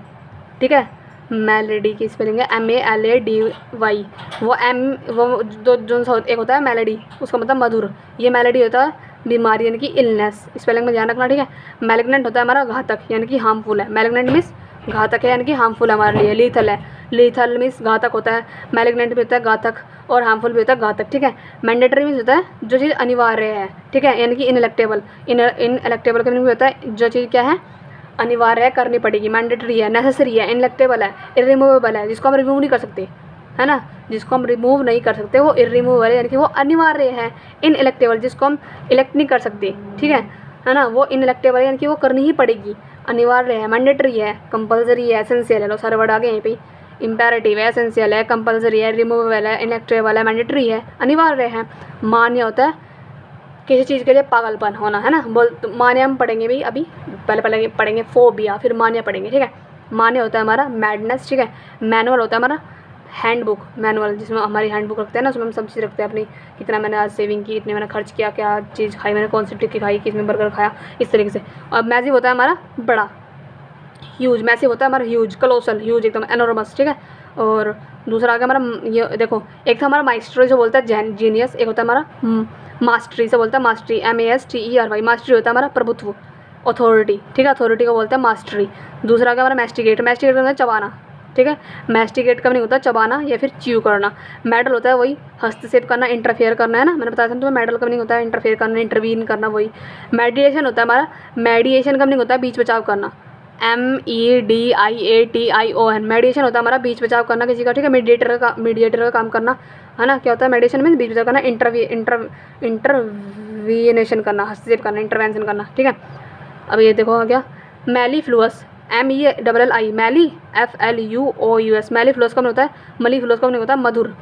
ठीक है। मेलेडी की स्पेलिंग है MALADY। वो जो एक होता है मेलेडी, उसका मतलब मधुर, ये मेलेडी होता है बीमारी यानी कि इलनेस, स्पेलिंग में ध्यान रखना, ठीक है। मैलिग्नेंट होता है हमारा घातक यानी कि हार्मफुल है। मैलिग्नेंट मीन्स घातक है यानी कि हार्मफुल है हमारे लिए। लीथल है, लीथल मीन्स घातक होता है। मैलिग्नेंट भी होता है घातक, और हार्मफुल भी होता है घातक, ठीक है। मैंडेटरी मीन्स होता है जो चीज़ अनिवार्य है, ठीक है, यानी कि इनएलेक्टेबल। इनएलेक्टेबल का मीनिंग होता है जो चीज़ क्या है, अनिवार्य है, करनी पड़ेगी, मैंडेटरी है, नेसेसरी है, इनलेक्टेबल है, इरिमूवेबल है, जिसको हम रिमूव नहीं कर सकते, है ना, जिसको हम रिमूव नहीं कर सकते वो इरिमूवेबल है, यानी कि वो अनिवार्य है। इनइलेक्टेबल जिसको हम इलेक्ट नहीं कर सकते, ठीक है ना, वो इनइलेक्टेबल है, यानी कि वो करनी ही पड़ेगी, अनिवार्य है, मैंडेटरी है, कंपलसरी है, एसेंशियल है, लो सारे वर्ड आ गए यहीं पे, इम्पेरेटिव है, एसेंशियल है, कंपलसरी है, रिमूवेबल है, इनइलेक्टेबल है, मैंडेटरी है, अनिवार्य है। मान्य होता है किसी चीज़ के लिए पागलपन होना, है ना, बोल तो मान्य हम पढ़ेंगे भी अभी, पहले पढ़ेंगे फोबिया, फिर मान्य पढ़ेंगे, ठीक है। मान्य होता है हमारा मैडनेस, ठीक है। मैनुअल होता है हमारा हैंडबुक, मैनुअल जिसमें हमारी हैंडबुक रखते हैं ना, उसमें हम सब चीज़ रखते हैं अपनी, कितना मैंने आज सेविंग की, कितने मैंने खर्च किया, क्या चीज़ खाई मैंने, कौन सी टिक्की खाई, किस में बर्गर खाया, इस तरीके से। और मैसिव होता है हमारा बड़ा, ह्यूज, मैसिव होता है हमारा ह्यूज, कलोसल, ह्यूज एकदम एनोरमस, ठीक है। और दूसरा आ गया हमारा, ये देखो, एक था हमारा माइस्ट्रो जो बोलता है जीनियस, एक होता है हमारा मास्टरी से बोलता है मास्टरी, MASTERY, मास्टरी होता है हमारा प्रभुत्व, अथॉरिटी, ठीक है, अथॉरिटी को बोलते हैं मास्टरी। दूसरा क्या हमारा मैस्टिकेट, मैस्टिकेट होता है चबाना, ठीक है। मैस्टिकेट का नहीं होता चबाना या फिर च्यू करना। मेडल होता है वही हस्तक्षेप करना, इंटरफेयर करना, है ना, मैंने बताया था तुम्हें मेडल का नहीं होता है इंटरफेयर करना, इंटरवीन करना, वही। मेडिएशन होता है हमारा, मेडिएशन का नहीं होता है बीच बचाव करना, MEDIATION, मेडिएशन होता है हमारा बीच बचाव करना किसी का, ठीक है। मीडिएटर का काम करना, है ना, क्या होता है मेडिएशन में बीच बचाव करना, इंटरवीनेशन करना, हस्तक्षेप करना, इंटरवेंशन करना, ठीक है। अब ये देखो क्या, मेलीफ्लुअस, MELLI, मैली, FLUOUS, मेलीफ्लुअस का होता है, मलीफ्लुअस का होता है मधुर,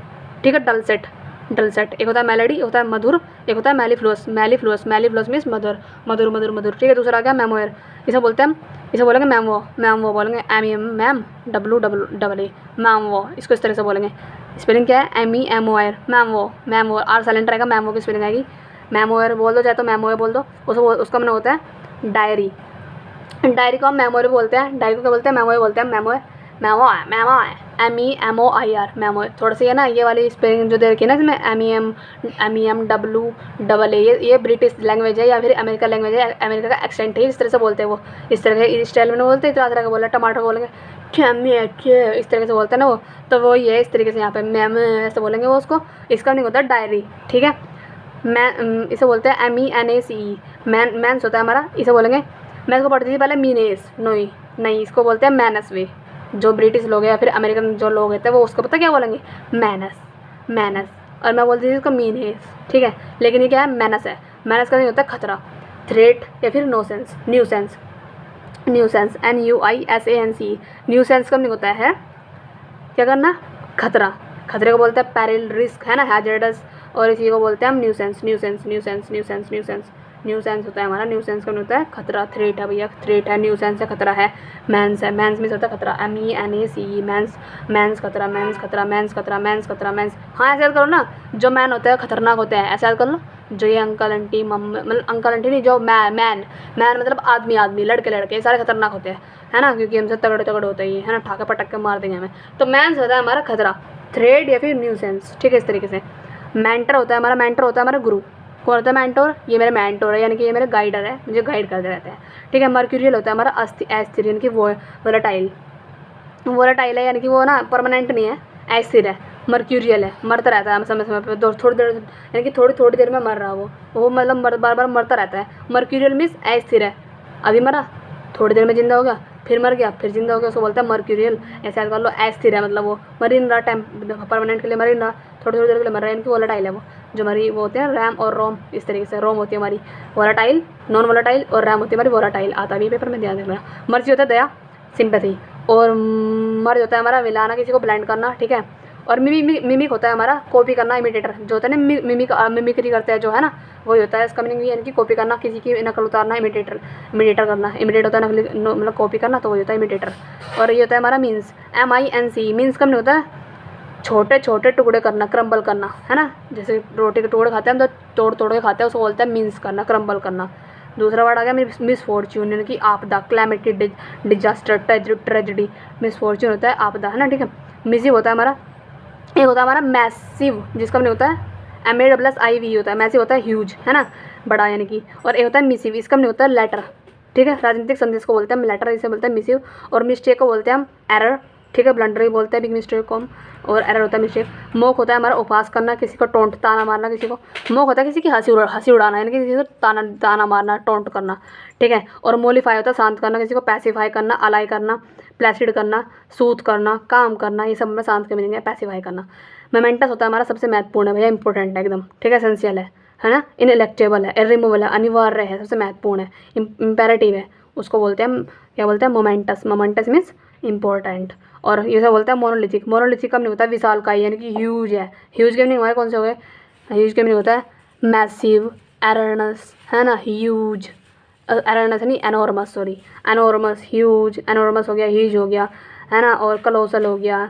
ठीक है। डलसेट, एक होता है मेलेडी, होता है मधुर, एक होता है मेलीफ्लुअस, मेलीफ्लुअस मीन्स मधुर, मधुर, ठीक है। दूसरा आ गया मेमोयर, इसे बोलते हैं हम, इसे बोलेंगे मैमवो बोलेंगे, MEM WWA, मैमवो, इसको इस तरह से बोलेंगे। स्पेलिंग क्या है, MEMOIR, मैमवो, आर साइलेंट रहेगा, मैमवो की स्पेलिंग आएगी, मैमोयर बोल दो, चाहे तो मैमोयर बोल दो। उसका मतलब होता है डायरी, डायरी को हम मेमोरी बोलते हैं, डायरी को क्या बोलते हैं, मेमोरी बोलते हैं, MEMOIR, मेमोयर। थोड़ा सा ये ना, ये वाली स्पेलिंग जो दे रखी है ना इसमें, MEMWAA, ये ब्रिटिश लैंग्वेज है या फिर अमेरिका लैंग्वेज है, अमेरिका का एक्सेंट है, इस तरह से बोलते हैं वो, इस तरह के स्टाइल में बोलते हैं, तरह का बोला, टमाटर बोलेंगे इस तरीके से बोलते हैं ना वो, तो वो ये इस तरीके से यहाँ पे मैम ऐसे बोलेंगे वो उसको, इसका नहीं होता डायरी, ठीक है। इसे बोलते हैं MENACE, मैंस होता है हमारा, इसे बोलेंगे, मैं इसको पढ़ती थी पहले मीनेस, नहीं इसको बोलते हैं मैनस वे, जो ब्रिटिश लोग हैं या फिर अमेरिकन जो लोग होते हैं वो उसको पता क्या बोलेंगे, मैनस, और मैं बोलती थी इसको मीनेस, ठीक है। लेकिन ये क्या है, मैनस है, मैनस का नहीं होता खतरा, थ्रेट या फिर न्यूसेंस, NUISANCE, न्यूसेंस का नहीं होता है क्या करना, खतरा, खतरे को बोलते हैं पैरिल, रिस्क, है ना, हैजर्डस, और इसी को बोलते हैं हम न्यूसेंस होता है हमारा, न्यूसेंस का होता है खतरा, थ्रेट है भैया, थ्रेट है, न्यूसेंस है खतरा है, मैंस है, मैंस मीन्स होता है खतरा, MENACE, मैंस खतरा, हाँ ऐसे याद करो ना, जो मैन होता है खतरनाक होता है, ऐसे याद कर लो, जो ये अंकल आंटी मम्मी, मतलब अंकल आंटी नहीं, जो मैन मतलब आदमी, लड़के सारे खतरनाक होते हैं, है ना, क्योंकि हमसे तगड़े होते हैं, है ना, ठाके पटक के मार देंगे हमें, तो मैंस होता है हमारा खतरा, थ्रेट या फिर न्यूसेंस, ठीक है, इस तरीके से। मेंटर होता है हमारा गुरु, कौन होता है मेंटोर, ये मेरे मेंटोर है, यानी कि ये मेरे गाइडर है, मुझे गाइड करते रहते हैं, ठीक है। मर्क्यूरियल होता है हमारा अस्थिर, यानी कि वोलेटाइल है, यानी कि वो ना परमानेंट नहीं है, अस्थिर है। मर्क्यूरियल है, मरता रहता है समय पे, थोड़ी देर, यानी कि थोड़ी देर में मर रहा वो मतलब बार मरता रहता है। मर्क्यूरियल मीन्स अस्थिर है, अभी मरा, थोड़ी देर में जिंदा हो गया, फिर मर गया, फिर जिंदा हो गया, उसको बोलते हैं मर्क्यूरियल, ऐसे याद कर लो, अस्थिर है, मतलब वो मर ही नहीं रहा, टाइम परमानेंट के लिए मर ही नहीं रहा, थोड़ी देर के लिए मर रहा है, इनकी वोलेटाइल है वो, जो हमारी वो होते हैं रैम और रोम, इस तरीके से। रोम होती है हमारी वोलेटाइल, नॉन वोलेटाइल, और रैम होती है हमारी वोलेटाइल, आता भी पेपर में ध्यान देना। मर्जी होता है दया, सिंपैथी, और मर्ज होता है हमारा मिलाना, किसी को ब्लेंड करना, ठीक है। और मिमिक होता है हमारा कॉपी करना, इमिटेटर, जो होता है ना मिमिक्री करते हैं जो, है ना, वही होता है इसका मीनिंग भी, यानी कि कॉपी करना, किसी की नकल उतारना, इमिटेटर करना, इमिटेट होता है नकली, मतलब कॉपी करना, तो वही होता है इमिटेटर। और ये होता है हमारा मीन्स, MINC, मीन्स का नहीं होता है छोटे टुकड़े करना, क्रम्बल करना, है ना, जैसे रोटी के टुकड़े खाते हैं हम तो तोड़ के खाते हैं, उसको बोलते हैं मीन्स करना, क्रम्बल करना। दूसरा वर्ड आ गया मिसफॉर्च्यून, यानी कि आपदा, कैलेमिटी, डिजास्टर, ट्रेजेडी, मिसफॉर्च्यून होता है आपदा, है ना, ठीक है। मिसिव होता है हमारा, एक होता है हमारा मैसिव, जिसका नहीं होता है MASSIV होता है, मैसिव होता है ह्यूज, है ना, बड़ा, यानी कि। और एक होता है मिसिव, इसका नहीं होता है लेटर, ठीक है, राजनीतिक संदेश को बोलते हैं लेटर, इसे बोलते हैं मिसिव। और मिस्टेक को बोलते हैं हम एरर, ठीक है, ब्लंडर भी बोलते हैं बिग मिस्टेक को हम, और एरर होता है मिस्टेक। मोक होता है हमारा उपहास करना, किसी को टोंट ताना मारना किसी को। मोक होता है किसी की हंसी उड़ाना, यानी कि किसी को ताना मारना, टोंट करना, ठीक है। और मोलिफाई होता है शांत करना, किसी को पैसिफाई करना, अलाई करना, प्लेसिड करना, सूथ करना, काम करना, ये सब में शांत के मीनिंग है, पैसिफाई करना। मोमेंटस होता है हमारा सबसे महत्वपूर्ण है भैया, इंपॉर्टेंट है एकदम, ठीक है, एसेंशियल है ना, इनएलेक्टेबल है, इरिमूवेबल है, अनिवार्य है, सबसे महत्वपूर्ण है, इम्पेरेटिव है, उसको बोलते हैं, क्या बोलते हैं, मोमेंटस। Moments means important. और ये सब बोलते हैं मोनोलिथिक। मोनोलिथिक का मीनिंग होता है विशालकाय, यानी कि ह्यूज है। ह्यूज के मीनिंग हमारे कौन से हो गए, ह्यूज के मीनिंग होता है मैसिव, एरनस, है ना, ह्यूज, एरनस नहीं, enormous, sorry, enormous, huge, enormous हो गया, ह्यूज हो गया, है ना, और कलोसल हो गया,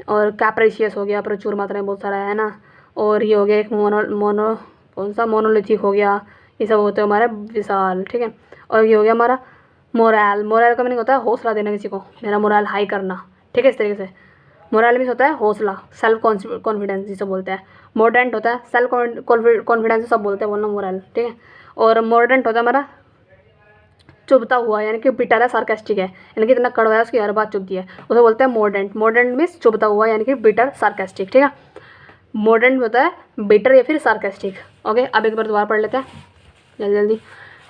और कैप्रेशियस हो गया, प्रचुर मात्रा में, बहुत सारा है ना, और ये हो गया एक मोनो कौन सा, मोनोलिथिक हो गया, ये सब होते हैं हमारे विशाल, ठीक है। और ये हो गया हमारा मोरल। मोरल का मीनिंग होता है हौसला देना किसी को, मेरा मोरल हाई करना, ठीक है, इस तरीके से। मोरल मीन्स होता है हौसला, सेल्फ कॉन्फिडेंस जिसे बोलते हैं। मॉडर्न होता है सेल्फ कॉन्फिडेंस, सब बोलते हैं बोलना मोरल, ठीक है। और मॉडर्न होता है हमारा चुभता हुआ, यानी कि बिटर है, सार्केस्टिक है, यानी कि इतना कड़वा है उसकी हर बात चुभती है, उसे बोलते हैं मॉडर्न। मॉडर्न मीन्स चुभता हुआ, यानी कि बिटर, सार्केस्टिक, ठीक है। मॉडर्न होता है बिटर या फिर सार्केस्टिक। ओके, अब एक बार दोबारा पढ़ लेते हैं जल्दी जल्दी।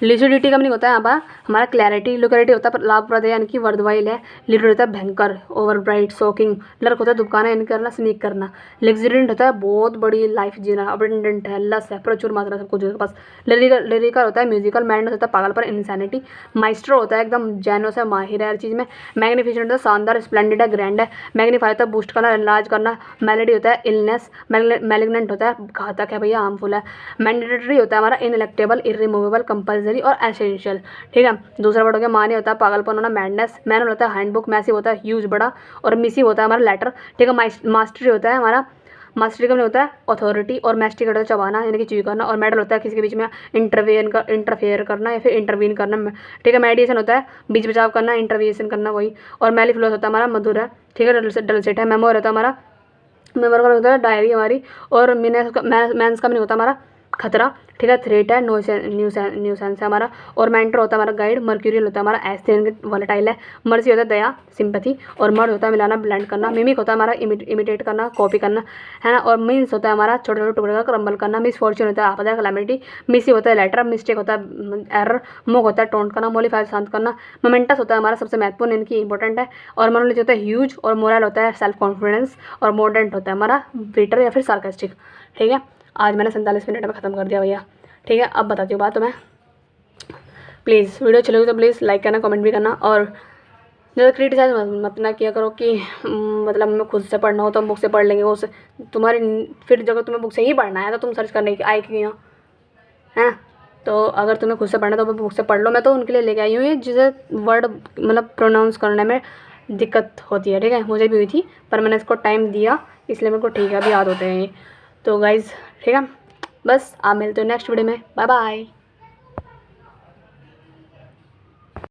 लिसिडिटी का मीनिंग होता है यहाँ पर हमारा क्लैरिटी। लुकैरिटी होता है लाभप्रद, यानी कि वर्धवाइल है। लिड होता है भयंकर, ओवर ब्राइट, शॉकिंग। लर्क होता है दुबकाना, यानी करना, स्नीक करना। लग्जरियंट होता है बहुत बड़ी लाइफ जीना। अबंडेंट है, लस है, प्रचुर मात्रा सब कुछ उसके पास। लिरिकल होता है म्यूजिकल। मैंडस होता है पागलपन, इंसैनिटी। माइस्ट्रो होता है एकदम जैनो से माहिर है हर चीज़ में। मैग्निफिसेंट होता है शानदार, स्प्लेंडेड है, ग्रैंड है। मैग्नीफाई होता है बूस्ट करना, एनलार्ज करना। मेलेडी होता है इलनेस। मैलिग्नेंट होता है घातक है भैया, हार्मफुल है। मैंडेटरी होता है हमारा इनएलेक्टेबल, इरिमूवेबल, कंपल्सरी और एसेंशियल, ठीक है। दूसरा वर्ड हो गया मानी होता है पागलपन होना, मैडनेस। मैनुअल होता है हैंडबुक। मैसिव होता है ह्यूज, बड़ा। और मिसिव होता है हमारा लेटर, ठीक है। मास्टरी होता है हमारा, मास्टरी का होता है अथॉरिटी। और मैस्टिक होता है चबाना, यानी कि च्यू करना। और मेडल होता है किसी के बीच में इंटरफेयर करना या फिर इंटरवीन करना, ठीक है। मेडिएशन होता है बीच बचाव करना, इंटरविएशन करना, वही। और मेलिफ्लोस होता है हमारा मधुर है, ठीक है। डलसेट है। मेमोर होता है हमारा, मेमोर का होता है डायरी हमारी। और मैंस का मीनिंग होता है हमारा खतरा, ठीक है। थ्रेट है, न्यूसेंस है हमारा। और मेंटर होता है हमारा गाइड। मर्क्यूरियल होता है हमारा एस्थेन, वॉलेटाइल है। मर्सी होता है दया, सिंपैथी। और मर्ड होता है मिलाना, ब्लेंड करना। मिमिक होता है हमारा इमिटेट करना, कॉपी करना, है ना। और मीन्स होता है हमारा छोटे छोटे टुकड़े का क्रम्बल करना। मिसफॉर्च्यून होता है आपदा, कैलामिटी। मिसी होता है लेटर। मिस्टेक होता है एरर। मोक होता है टोंट करना, मोलिफाई शांत करना। मोमेंटस होता है हमारा सबसे महत्वपूर्ण, यानी कि इंपॉर्टेंट है। और मोनोलिथ होता है ह्यूज। और मोरल होता है सेल्फ कॉन्फिडेंस। और मॉडर्न होता है हमारा ब्रीटर या फिर सार्केस्टिक, ठीक है। आज मैंने 47 मिनट में ख़त्म कर दिया भैया, ठीक है। अब बताती हूँ बात तुम्हें, प्लीज़ वीडियो चलेगी तो प्लीज़ लाइक करना, कमेंट भी करना। और ज़्यादा क्रिटिसाइज मत ना किया करो कि मतलब मैं खुद से पढ़ना हो तो हम बुक से पढ़ लेंगे, वो तुम्हारी फिर जगह तुम्हें बुक से ही पढ़ना है तो तुम सर्च करने की आए क्यों हैं। तो अगर तुम्हें खुद से पढ़ना है तो बुक से पढ़ लो। मैं तो उनके लिए लेके आई हूँ जिसे वर्ड मतलब प्रोनाउंस करने में दिक्कत होती है, ठीक है। मुझे भी हुई थी पर मैंने इसको टाइम दिया, इसलिए मेरे को ठीक है, अभी याद होते हैं ये। तो गाइज़ ठीक है, बस आप मिलते हो नेक्स्ट वीडियो में। Bye bye.